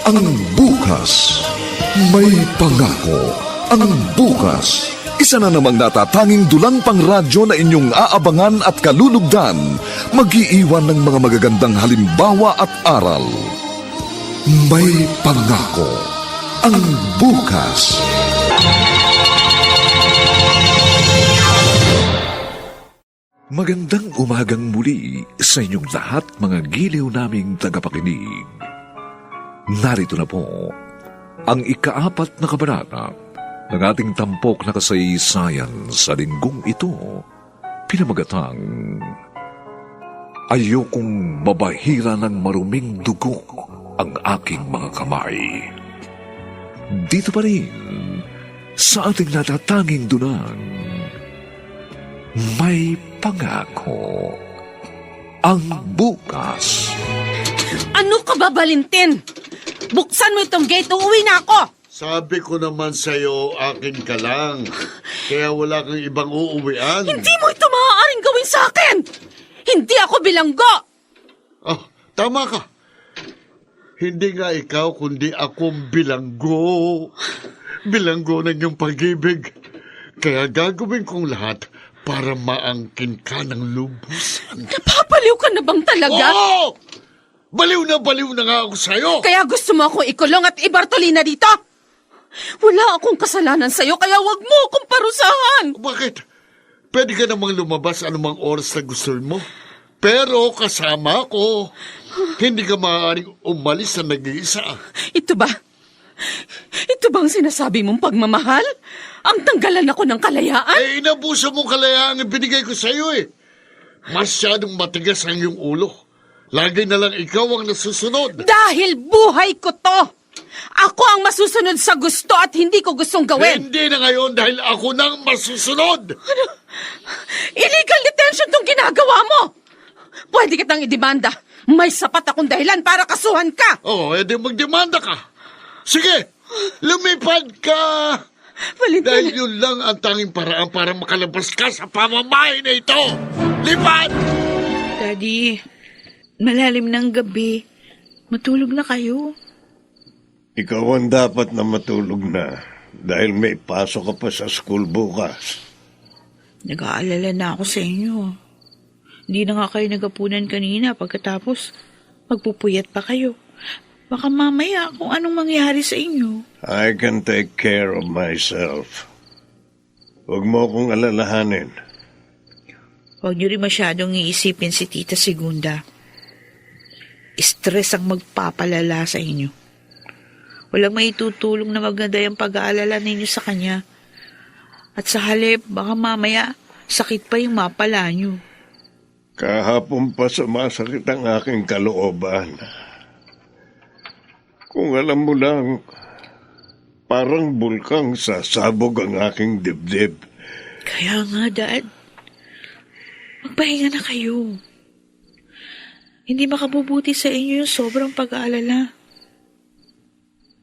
ang bukas. May pangako ang bukas. Isa na namang natatanging dulang pangradyo na inyong aabangan at kalulugdan, mag-iiwan ng mga magagandang halimbawa at aral. May pangako ang bukas. Magandang umagang muli sa inyong lahat, mga giliw naming tagapakinig. Narito na po ang ika-4 na kabanata ng ating tampok na kasaysayan sa linggong ito, pinamagatang Ayokong mabahira ng maruming dugo ang aking mga kamay. Dito pa rin sa ating natatanging dunang may pangako ang bukas. Ano ka ba, Valentin? Buksan mo itong gate, uuwi na ako! Sabi ko naman sa'yo, akin ka lang. Kaya wala kang ibang uuwian. Hindi mo ito maaaring gawin sa akin! Hindi ako bilanggo! Ah, tama ka. Hindi nga ikaw, kundi akong bilanggo. Bilanggo ng iyong pag-ibig. Kaya gagawin kong lahat para maangkin ka ng lubusan. Napapaliw ka na bang talaga? Oo! Baliw na nga ako sa'yo. Kaya gusto mo akong ikulong at ibartolina dito? Wala akong kasalanan sa'yo, kaya wag mo akong parusahan! Bakit? Pwede ka namang lumabas anumang oras na gusto mo. Pero kasama ko. Hindi ka maaaring umalis na nag-iisa. Ito ba? Ito bang sinasabi mong pagmamahal? Ang tanggalan ako ng kalayaan? Eh, inabuso mong kalayaan ang binigay ko sa'yo eh. Masyadong matigas ang iyong ulo. Lagi na lang ikaw ang nasusunod. Dahil buhay ko to! Ako ang masusunod sa gusto at hindi ko gustong gawin. Hindi na ngayon dahil ako nang masusunod. Illegal detention tong ginagawa mo! Pwede kitang idemanda. May sapat akong dahilan para kasuhan ka. Oh, edi magdemanda ka. Sige, lumipad ka. Valentin, Dahil yun lang ang tanging paraan para makalabas ka sa pamamahay na ito. Lipad! Daddy, malalim ng gabi. Matulog na kayo. Ikaw ang dapat na matulog na dahil may pasok ka pa sa school bukas. Nag-aalala na ako sa inyo. Hindi na nga kayo nagapunan kanina pagkatapos magpupuyat pa kayo. Baka mamaya kung anong mangyari sa inyo. I can take care of myself. Huwag mo akong alalahanin. Huwag niyo rin masyadong iisipin si Tita Segunda. Stress ang magpapalala sa inyo. Walang maitutulong na maganda yung pag-aalala ninyo sa kanya. At sa halip, baka mamaya sakit pa yung mapala niyo. Kahapon pa sumasakit ang aking kalooban. Kung alam mo lang, parang bulkang sasabog ang aking dibdib. Kaya nga, Dad. Magpahinga na kayo. Hindi makabubuti sa inyo yung sobrang pag-aalala.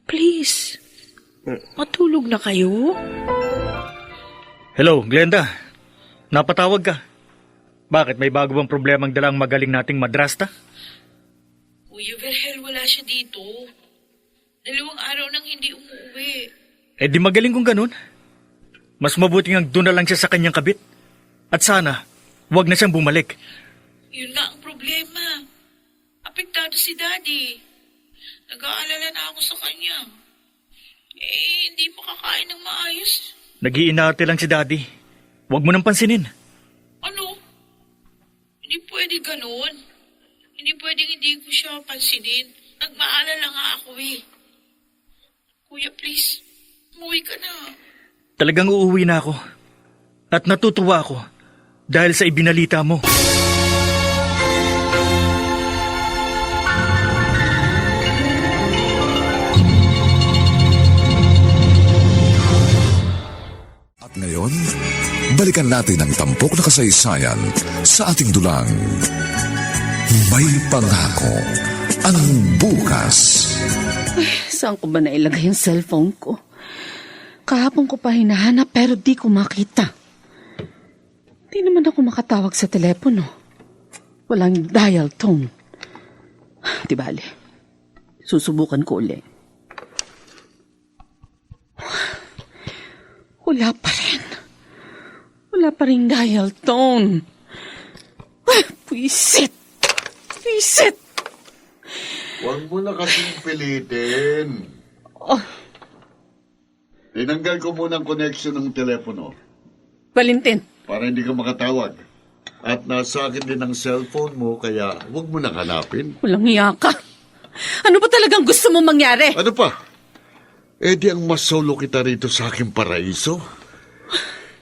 Please, matulog na kayo. Hello, Glenda. Napatawag ka. Bakit? May bago bang problema ang dalang magaling nating madrasta? Kuya Verhel, wala siya dito. 2 araw nang hindi umuwi. Eh di magaling kung ganun. Mas mabuting ang doon na lang siya sa kanyang kabit. At sana, wag na siyang bumalik. Yun nga ang problema. Apektado si Daddy. Nag-aalala na ako sa kanya. Hindi makakain ng maayos. Nag-iinarte lang si Daddy. Wag mo nang pansinin. Ano? Hindi pwede ganun. Hindi pwedeng hindi ko siya pansinin. Nagmaalala nga ako eh. Kuya, please, umuwi ka na. Talagang uuwi na ako. At natutuwa ako dahil sa ibinalita mo. At ngayon, balikan natin ang tampok na kasaysayan sa ating dulang. May pangako ang bukas. saan ko ba nailagay yung cellphone ko? Kahapon ko pa hinahanap pero di ko makita. Di naman ako makatawag sa telepono. Walang dial tone. Di bale. Susubukan ko uli. Wala pa rin. Wala pa rin dial tone. Puisit! Puisit! Huwag mo na kasing pilitin. Oh, Tinanggal ko muna ang connection ng telepono Valentin. para hindi ka makatawag. At nasa akin din ang cellphone mo, kaya huwag mo nang hanapin. Walang hiya ka. Ano ba talagang gusto mo mangyari? Ano pa? Eh di ang masolo kita rito sa aking paraiso.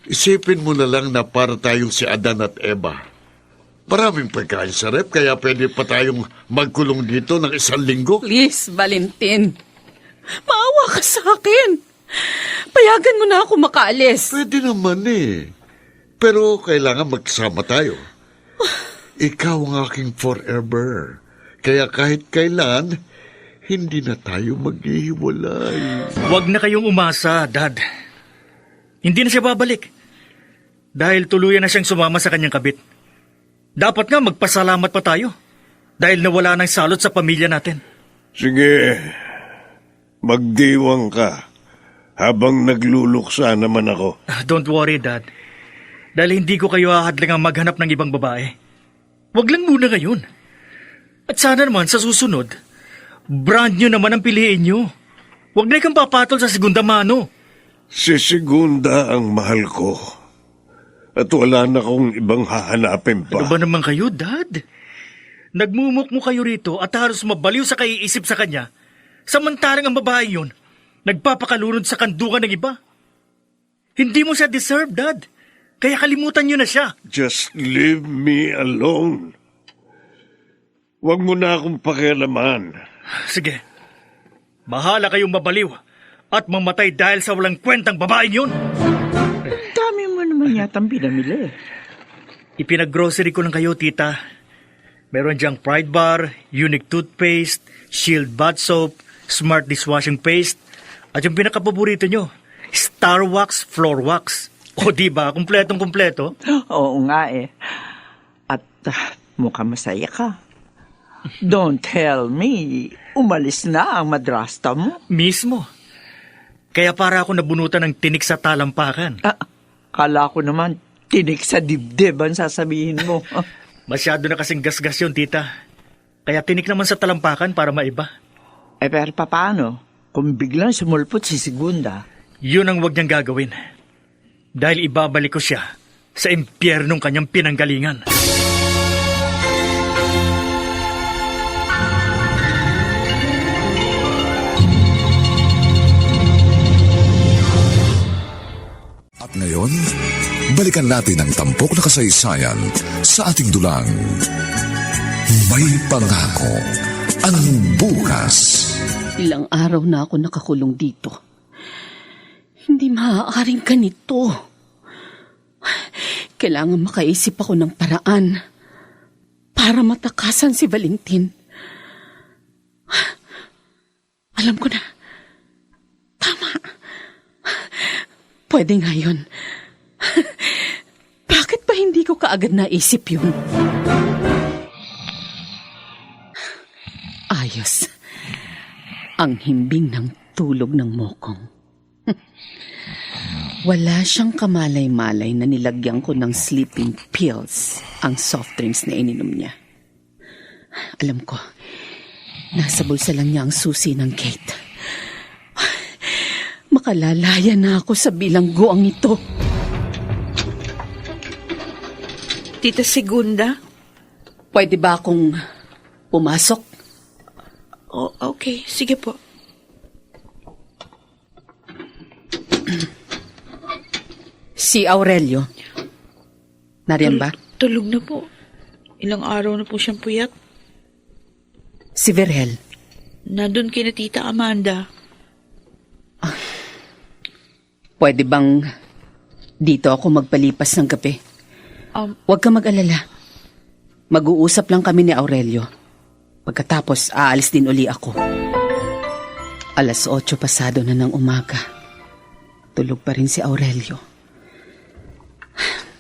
Isipin mo na lang na para tayong si Adan at Eva. Maraming pagkain sa rep, kaya pwede pa tayong magkulong dito ng 1 linggo. Please, Valentin. Maawa ka sa akin. Payagan mo na ako makaalis. Pwede naman eh. Pero kailangan magsama tayo. Ikaw ang aking forever. Kaya kahit kailan, hindi na tayo maghihiwalay. Huwag na kayong umasa, Dad. Hindi na siya babalik. Dahil tuluyan na siyang sumama sa kanyang kabit. Dapat nga magpasalamat pa tayo. Dahil nawala ng salot sa pamilya natin. Sige, magdiwang ka habang nagluluksa naman ako. Don't worry, Dad. Dahil hindi ko kayo ahadlangang maghanap ng ibang babae. Huwag lang muna ngayon. At sana naman sa susunod, brand new naman ang piliin nyo. Huwag na ikang papatol sa segunda mano. Si Segunda ang mahal ko. At wala na akong ibang hahanapin pa. Ano ba naman kayo, Dad? Nagmumukmo kayo rito at halos mabaliw sa kaiisip sa kanya. Samantalang ang babae yun, nagpapakalunod sa kandukan ng iba. Hindi mo siya deserve, Dad. Kaya kalimutan niyo na siya. Just leave me alone. Huwag mo na akong pakialaman. Sige. Bahala kayong mabaliw at mamatay dahil sa walang kwentang babaeng yun. Dami mo naman yatang binamili. Ipinag-grocery ko lang kayo, tita. Meron diyang Pride Bar, Unique Toothpaste, Shield Bath Soap, Smart Dishwashing Paste, at yung pinakapaborito nyo, Star Wax Floor Wax. O diba, kumpletong-kumpleto? Oo nga eh. At mukhang masaya ka. Don't tell me, umalis na ang madrasta mo. Mismo. Kaya para ako nabunutan ng tinik sa talampakan. Kala ko naman, tinik sa dibdib ang sasabihin mo. Masyado na kasing gasgas yun, tita. Kaya tinik naman sa talampakan para maiba. Pero paano? Kung biglang sumulpot si Segunda. Yun ang wag niyang gagawin. Dahil ibabalik ko siya sa impyernong kanyang pinanggalingan. At ngayon, balikan natin ang tampok na kasaysayan sa ating dulang. May pangako ang bukas. Ilang araw na ako nakakulong dito. Hindi maaaring ganito. Kailangan makaisip ako ng paraan para matakasan si Valentin. Alam ko na. Tama. Pwede nga yun. Bakit ba hindi ko kaagad naisip yun? Ayos. Ang himbing ng tulog ng mokong. Wala siyang kamalay-malay na nilagyan ko ng sleeping pills ang soft drinks na ininom niya. Alam ko, nasa bulsa lang niya ang susi ng gate. Makalalaya na ako sa bilangguang ito. Tita Segunda? Pwede ba akong pumasok? Oh, okay, sige po. Si Aurelio. Nariyan ba? Tulog na po. Ilang araw na po siyang puyat. Si Virgel. Nandun kina Tita Amanda. Pwede bang dito ako magpalipas ng gabi? Huwag ka mag-alala. Mag-uusap lang kami ni Aurelio. Pagkatapos, aalis din uli ako. 8:00 pasado na ng umaga. Tulog pa rin si Aurelio.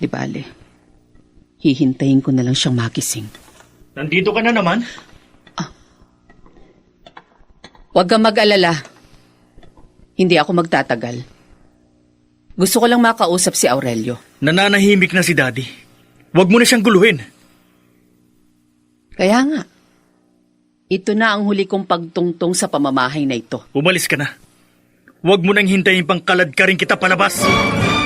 Di bale, hihintayin ko na lang siyang magising. Nandito ka na naman? Huwag kang mag-alala. Hindi ako magtatagal. Gusto ko lang makausap si Aurelio. Nananahimik na si Daddy. Huwag mo na siyang guluhin. Kaya nga, ito na ang huli kong pagtungtong sa pamamahay na ito. Umalis ka na. Huwag mo nang hintayin pang kalad ka rin kita palabas.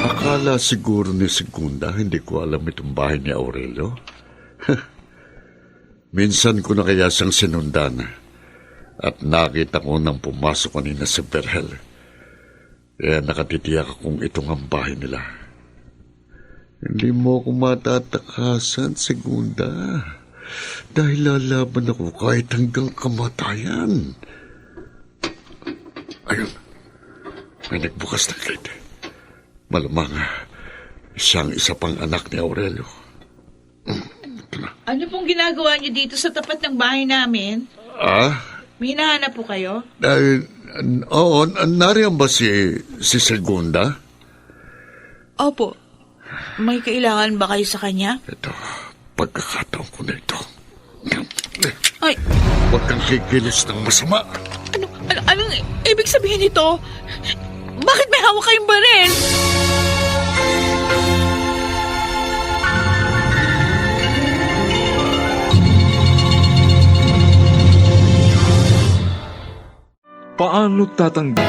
Akala siguro ni Segunda, hindi ko alam itong bahay ni Aurelio. Minsan ko na kaya siyang sinundan. At nakita ko nang pumasok kanina si Berhel. Kaya nakatitiyak akong itong ang bahay nila. Hindi mo ako matatakasan, Segunda. Dahil lalaban ako kahit hanggang kamatayan. Ayun, may nagbukas ng gate. Malamang siyang isa pang anak ni Aurelio. Ano pong ginagawa niyo dito sa tapat ng bahay namin? May hinahanap po kayo? Oo, nariyan ba si Segunda? Opo. May kailangan ba kayo sa kanya? Ito, pagkakataon ko na ito. Ay, Huwag kang kikilos ng masama. anong ibig sabihin nito? Bakit may hawak kayong baril? Paano tatanggi?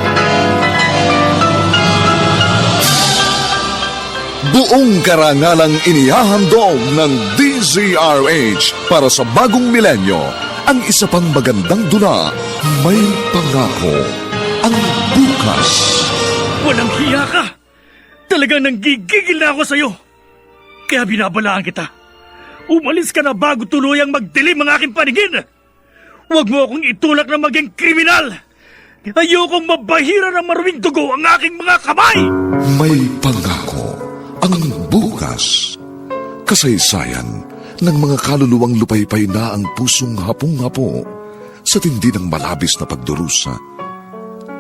Buong karangalang inihahandog ng DZRH para sa bagong milenyo, ang isa pang magandang dula, May Pangako, ang bukas. Walang hiya ka! Talagang nanggigigil na ako sa'yo. Kaya binabalaan kita. Umalis ka na bago tuluyang magdilim ang aking paningin. Huwag mo akong itulak na maging kriminal. Ayokong mabahira ng maruming dugo ang aking mga kamay! May Pangako, ang bukas. Kasaysayan ng mga kaluluwang lupaypay na ang pusong hapong-hapo sa tindi ng malabis na pagdurusa.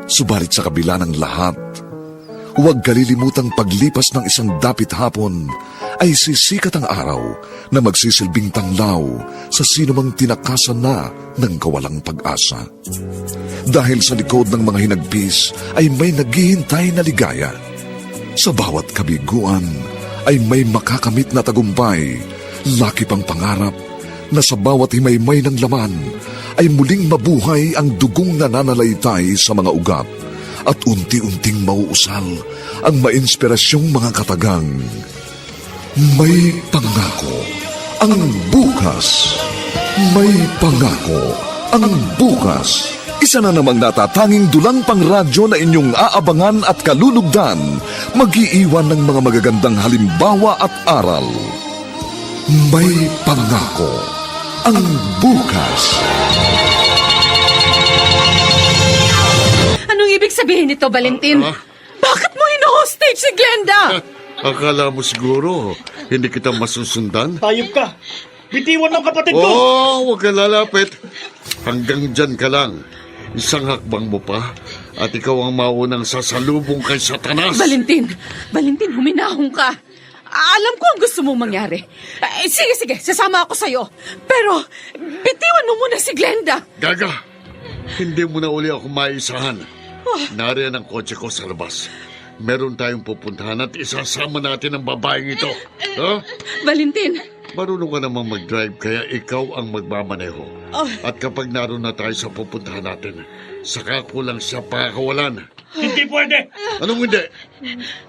Subalit sa kabila ng lahat, huwag kalilimutang paglipas ng isang dapit hapon ay sisikat ang araw na magsisilbing tanglaw sa sinumang tinakasan na ng kawalang pag-asa. Dahil sa likod ng mga hinagpis ay may naghihintay na ligaya. Sa bawat kabiguan ay may makakamit na tagumpay, laki pang pangarap na sa bawat himaymay ng laman ay muling mabuhay ang dugong nananalaytay sa mga ugat at unti-unting mauusal ang mainspirasyong mga katagang. May Pangako, ang bukas. May Pangako, ang bukas. Isa na namang natatanging dulang pangradyo na inyong aabangan at kalulugdan, mag-iiwan ng mga magagandang halimbawa at aral. May Pangako, ang bukas. Anong ibig sabihin nito, Valentin? Bakit mo hino-hostage si Glenda? Akala mo siguro, hindi kita masusundan? Hayop ka! Bitiwan ng kapatid ko! Huwag ka lalapit. Hanggang dyan ka lang. Isang hakbang mo pa, at ikaw ang maunang sasalubong kay Satanas. Valentin, huminahon ka. Alam ko ang gusto mong mangyari. Sige, sasama ako sa'yo. Pero, bitiwan mo muna si Glenda. Gaga, hindi mo na uli ako maisahan. Nariyan ang kotse ko sa labas. Meron tayong pupuntahan at isasama natin ang babaeng ito. Ha? Valentin, Marunong ka namang mag-drive kaya ikaw ang magmamaneho. At kapag naroon na tayo sa pupuntahan natin, saka ko lang siya pakakawalan. Hindi pwede! Anong hindi?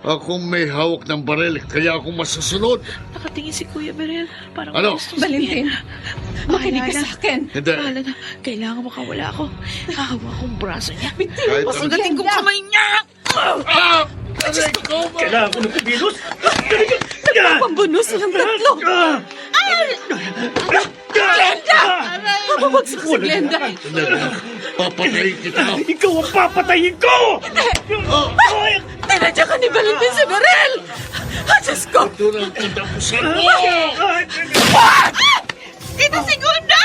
Ako may hawak ng baril kaya ako masusunod. Nakatingin si Kuya Berel. Parang Ano? gusto sabihin. Valentin, makinig ka Bahala sa akin. Hindi. Bahala na. Kailangan makawala ako. Hahawa akong braso niya. Kahit ano. Pasugatin kong kamay niya! Aray ko ba? Kailangan ko ng kubilos! Pambuno silang tatlo. Glenda! Papabagsak si Glenda. Papatayin kita. Ikaw ang papatayin ko! Tinadya ka ni Valentin sa baril! Diyos ko! Ito lang katapusan mo. Tita Segunda!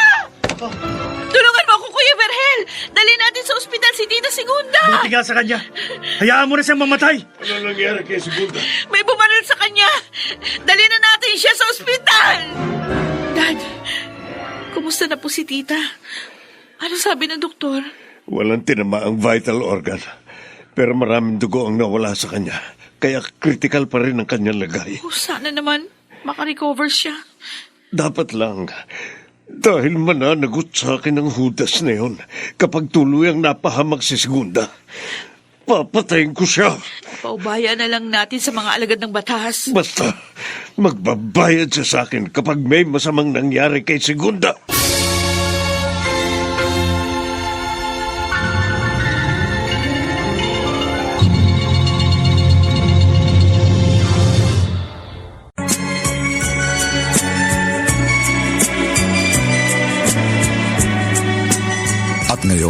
Tulungan mo ako, Kuya Berhel! Dali natin sa ospital si Tita Segunda! Buti nga sa kanya. Hayaan mo na siyang mamatay. Ano nangyari kay Segunda? May bumaril sa kanya! Dali na natin siya sa ospital! Dad, kumusta na po si Tita? Ano sabi ng doktor? Walang tinama ang vital organ. Pero maraming dugo ang nawala sa kanya. Kaya critical pa rin ang kanyang lagay. Oh, sana naman makarecover siya. Dapat lang. Dahil mananagot sa akin ang hudas na yun kapag tuluyang napahamak si Segunda. Papatayin ko siya. Paubaya na lang natin sa mga alagad ng batas. Basta magbabayad siya sa akin kapag may masamang nangyari kay Segunda.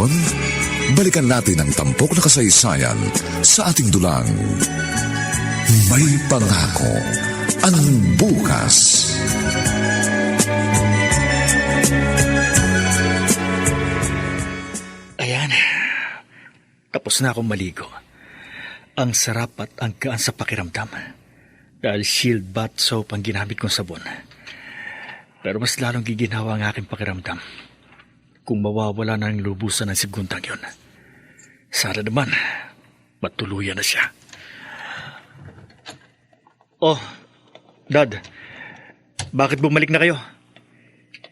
Ngayon, balikan natin ang tampok na kasaysayan sa ating dulang. May pangako ang bukas. Ayan. Tapos na akong maligo. Ang sarap at ang gaan sa pakiramdam. Dahil Shield Bath Soap ang ginamit kong sabon. Pero mas lalong giginawa ang aking pakiramdam kung mawawala na ang lubusan ng sigundang yun. Sana naman, matuluyan na siya. Oh, Dad, bakit bumalik na kayo?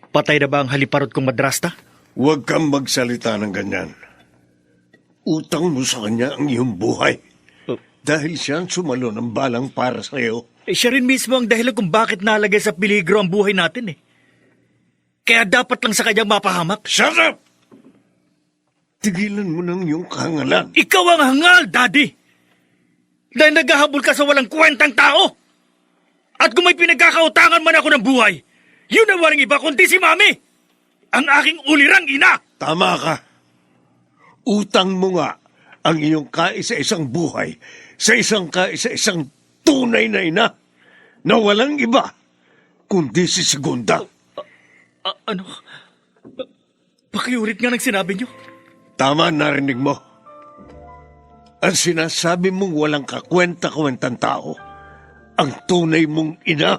Patay na ba ang haliparot kong madrasta? Huwag kang magsalita ng ganyan. Utang mo sa kanya ang iyong buhay. Oh. Dahil siya ang sumalo ng balang para sa iyo. Siya rin mismo ang dahilan kung bakit nalagay sa peligro ang buhay natin eh. Kaya dapat lang sa kanyang mapahamak. Shut up! Tigilan mo ng iyong kahangalan. Ikaw ang hangal, Daddy! Dahil naghahabol ka sa walang kwentang tao! At kung may pinagkakautangan man ako ng buhay, yun ang walang iba kundi si Mami! Ang aking ulirang ina! Tama ka. Utang mo nga ang iyong kaisa-isang buhay sa isang kaisa-isang tunay na ina na walang iba kundi si Segunda. Ano? Pakiulit nga ng sinabi niyo. Tama, narinig mo. Ang sinasabi mong walang kakwenta-kwentang tao, ang tunay mong ina.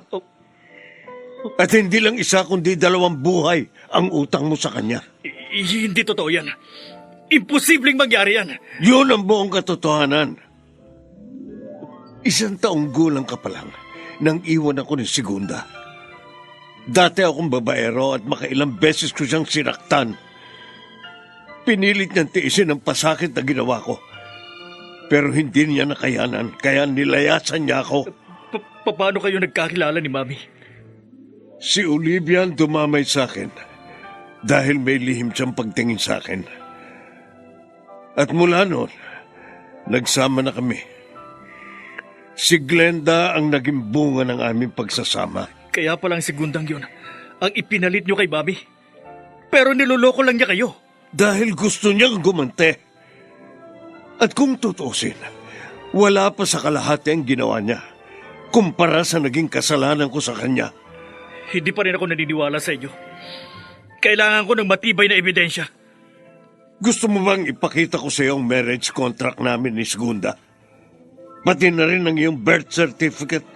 At hindi lang isa kundi 2 buhay ang utang mo sa kanya. Hindi totoo yan. Imposibleng mangyari yan. Yun ang buong katotohanan. 1 taong gulang ka pa lang nang iwan ako ni Segunda. Dati akong babaero at makailang beses ko siyang sinaktan. Pinilit niyang tiisin ang pasakit na ginawa ko. Pero hindi niya nakayanan, kaya nilayasan niya ako. Paano kayo nagkakilala ni Mami? Si Olivia ang dumamay sa akin dahil may lihim siyang pagtingin sa akin. At mula noon, nagsama na kami. Si Glenda ang naging bunga ng aming pagsasama. Kaya palang Segundang yun ang ipinalit niyo kay Mami. Pero niloloko lang niya kayo. Dahil gusto niyang gumante. At kung tutusin, wala pa sa kalahati ang ginawa niya kumpara sa naging kasalanan ko sa kanya. Hindi pa rin ako naniniwala sa inyo. Kailangan ko ng matibay na ebidensya. Gusto mo bang ipakita ko sa iyo ang marriage contract namin ni Segunda? Pati na rin ang iyong birth certificate.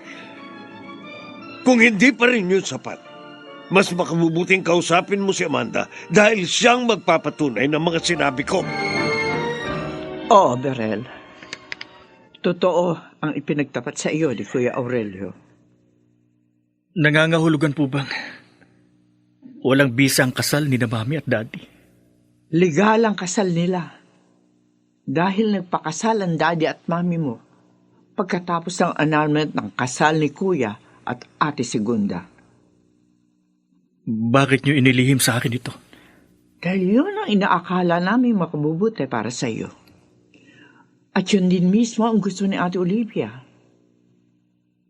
Kung hindi pa rin yun sapat, mas makabubuting kausapin mo si Amanda dahil siyang magpapatunay ng mga sinabi ko. Oo, Berel. Totoo ang ipinagtapat sa iyo ni Kuya Aurelio. Nangangahulugan po bang walang bisa ang kasal ni na Mami at Daddy? Legal ang kasal nila. Dahil nagpakasal ang Daddy at Mami mo pagkatapos ng annulment ng kasal ni Kuya at Ate Segunda. Bakit niyo inilihim sa akin ito? Dahil yun ang inaakala namin makabubuti para sa iyo. At yun din mismo ang gusto ni Ate Olivia.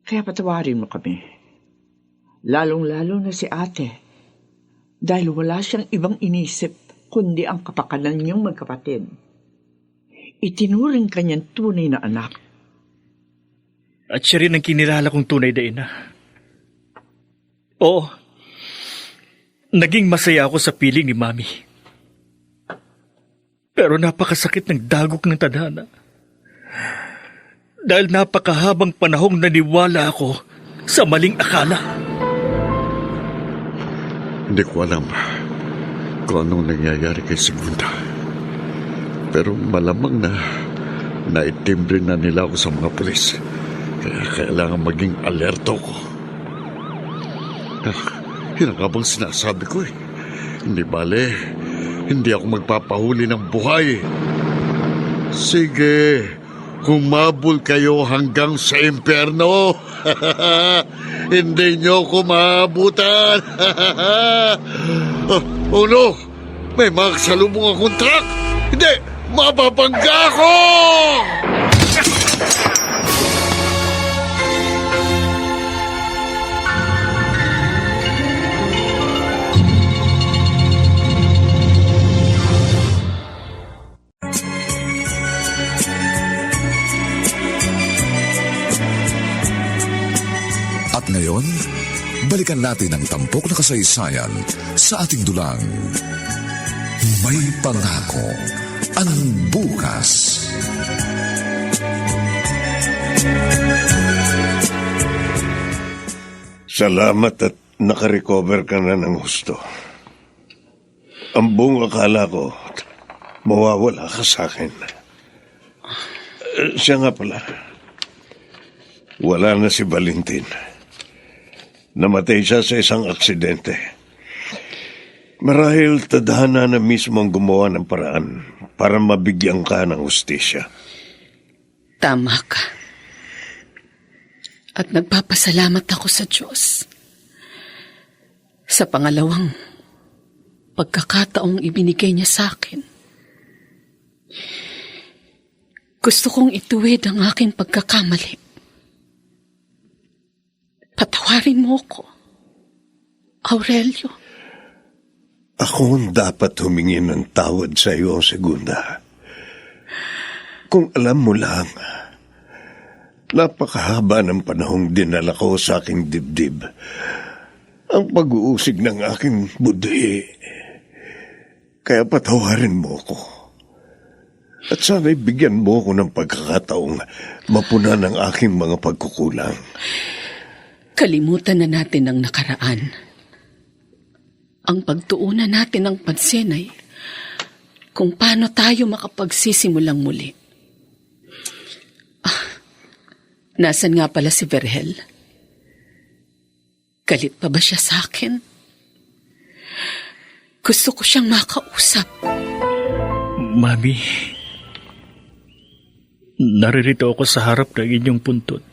Kaya patawarin mo kami. Lalong-lalo na si Ate. Dahil wala siyang ibang inisip kundi ang kapakanan niyong magkapatid. Itinuring kanyang tunay na anak. At siya rin ang kinilala kong tunay na ina. Oo. Naging masaya ako sa piling ni Mami. Pero napakasakit ng dagok ng tadhana. Dahil napakahabang panahong naniwala ako sa maling akala. Hindi ko alam kung anong nangyayari kay Segunda. Pero malamang na naitimbre na nila ako sa mga pulis. Kaya kailangan maging alerto ko. Yun ang habang sinasabi ko eh. Hindi bale, hindi ako magpapahuli ng buhay. Sige, humabol kayo hanggang sa impyerno. Hindi nyo ko maabutan. Oh no, may mga kasalubong akong truck. Hindi, mababangga ako! ngayon, balikan natin ang tampok na kasaysayan sa ating dulang. May pangako ang bukas. Salamat at nakarecover ka na ng husto. Ang buong akala ko, mawawala ka sa akin. Siya nga pala, wala na si Valentin. Namatay siya sa isang aksidente. Marahil tadhana na mismo ang gumawa ng paraan para mabigyan ka ng hustisya. Tama ka. At nagpapasalamat ako sa Diyos sa pangalawang pagkakataong ibinigay niya sa akin. Gusto kong ituwid ang aking pagkakamali. Patawarin mo ko, Aurelio. Ako ang dapat humingi ng tawad sa iyo, Segunda. Kung alam mo lang, napakahaba ng panahong dinala ko sa aking dibdib. Ang pag-uusig ng aking budhi. Kaya patawarin mo ko. At sana'y bigyan mo ko ng pagkakataong mapunan ang aking mga pagkukulang. Kalimutan na natin ang nakaraan. Ang pagtuunan natin ng pansin ay kung paano tayo makapagsisimulang muli. Nasaan nga pala si Vergel? Galit pa ba siya sa akin? Gusto ko siyang makausap. Mami, naririto ako sa harap ng inyong puntod.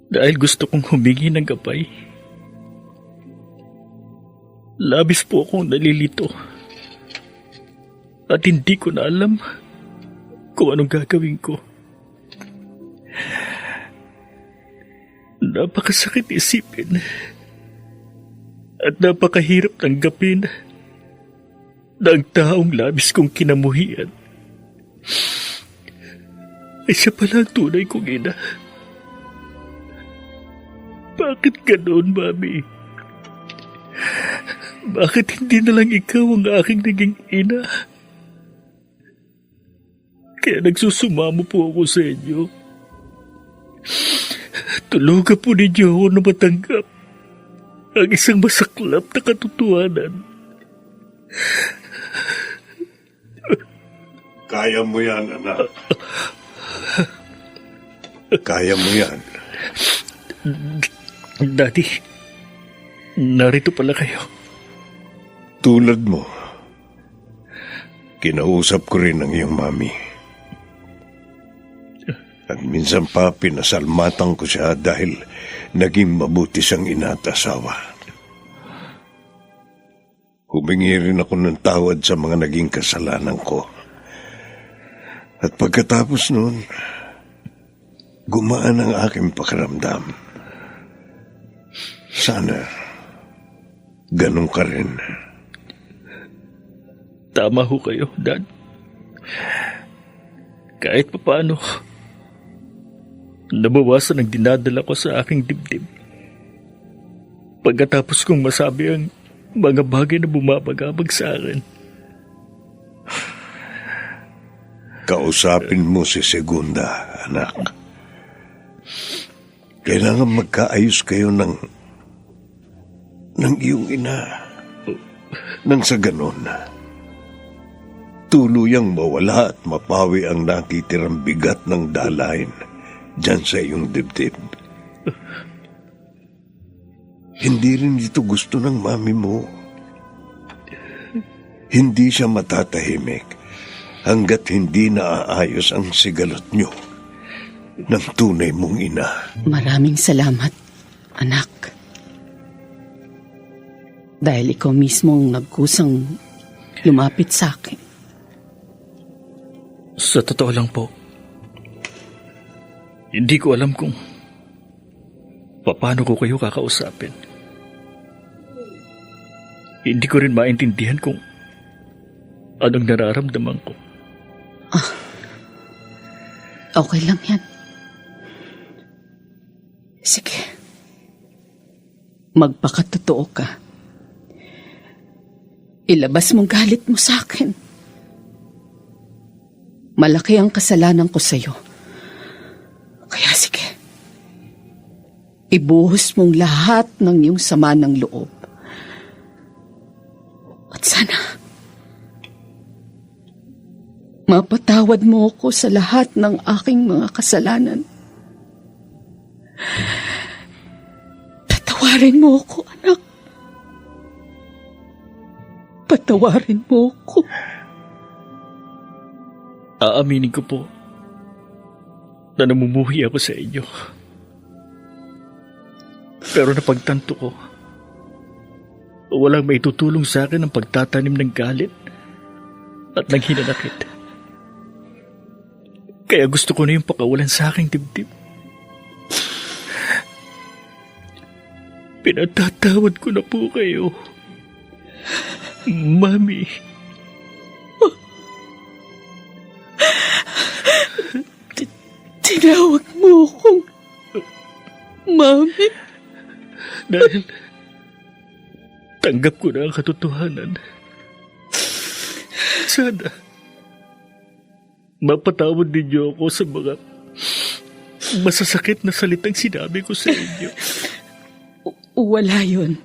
Dahil gusto kong humingi ng gabay. Labis po akong nalilito. At hindi ko na alam kung anong gagawin ko. Napakasakit isipin at napakahirap tanggapin na ang taong labis kong kinamuhian ay siya pala ang tunay kong ina. Bakit ganoon, Mami? Bakit hindi na lang ikaw ang aking naging ina? Kaya nagsusumamo po ako sa inyo. Tulugan po ninyo ako na matanggap ang isang masaklap na katotohanan. Kaya mo yan, anak. Kaya mo yan. Daddy, narito pala kayo. Tulad mo, kinausap ko rin ang iyong mami. At minsan pa pinasalmatan ko siya dahil naging mabuti siyang ina at asawa. Humingi rin ako ng tawad sa mga naging kasalanan ko. At pagkatapos noon, gumaan ang aking pakiramdam. Sana, ganun ka rin. Tama ho kayo, Dad. Kahit papaano, nabawasan ang dinadala ko sa aking dibdib. Pagkatapos kong masabi ang mga bagay na bumabagabag sa akin. Kausapin mo si Segunda, anak. Kailangan magkaayos kayo ng iyong ina. Nang sa ganon, tuluyang mawala at mapawi ang natitirang bigat ng dalahin diyan sa iyong dibdib. Hindi rin ito gusto ng mami mo. Hindi siya matatahimik hanggat hindi naaayos ang sigalot niyo ng tunay mong ina. Maraming salamat, anak. Dahil ikaw mismo ang nagkusang lumapit sa akin. Sa totoo lang po, hindi ko alam kung paano ko kayo kakausapin. Hindi ko rin maintindihan kung anong nararamdaman ko. Okay lang yan. Sige. Magpakatotoo ka. Ilabas mong galit mo sa akin. Malaki ang kasalanan ko sa'yo. Kaya sige. Ibuhos mong lahat ng iyong sama ng loob. At sana, mapatawad mo ako sa lahat ng aking mga kasalanan. Patawarin mo ako, anak. Patawarin mo ako. Aaminin ko po na namumuhi ako sa inyo. Pero napagtanto ko, walang may tutulong sa akin ng pagtatanim ng galit at ng hinanakit. Kaya gusto ko na yung pakawalan sa aking dibdib. Pinatatawad ko na po kayo, Mami. Tinawag mo akong Mami. Dahil tanggap ko na ang katotohanan. Sana mapatawad ninyo ako sa mga masasakit na salitang sinabi ko sa inyo. Wala yun.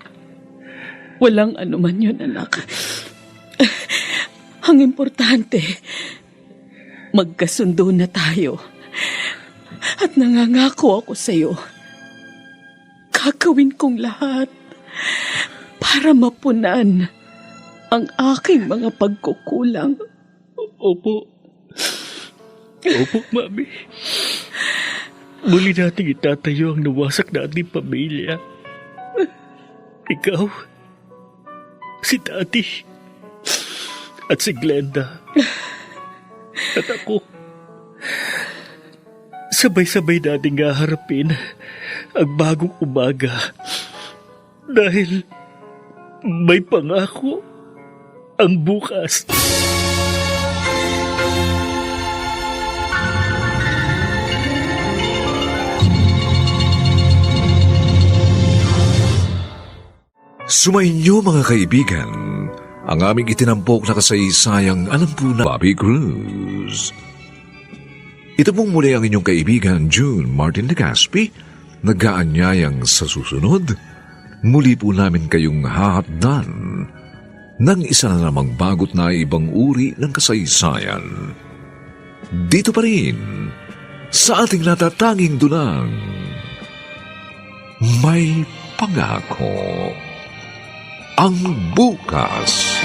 Walang anuman yun, anak. Ang importante, magkasundo na tayo. At nangangako ako sa'yo, gagawin kong lahat para mapunan ang aking mga pagkukulang. Opo. Opo, Mami. Muli nating itatayo ang nawasak na ating pamilya. Ikaw, si Daddy, at si Glenda, at ako. Sabay-sabay nating haharapin ang bagong umaga dahil may pangako ang bukas. Sumainyo mga kaibigan, ang aming itinampok na kasaysayang alam po na Bobby Cruz. Ito pong muli ang inyong kaibigan June Martin Legaspi, nag-aanyayang sa susunod, muli po namin kayong hahatdan ng isa na namang bagot na ibang uri ng kasaysayan. Dito pa rin, sa ating natatanging dunang, may pangako ang bukas.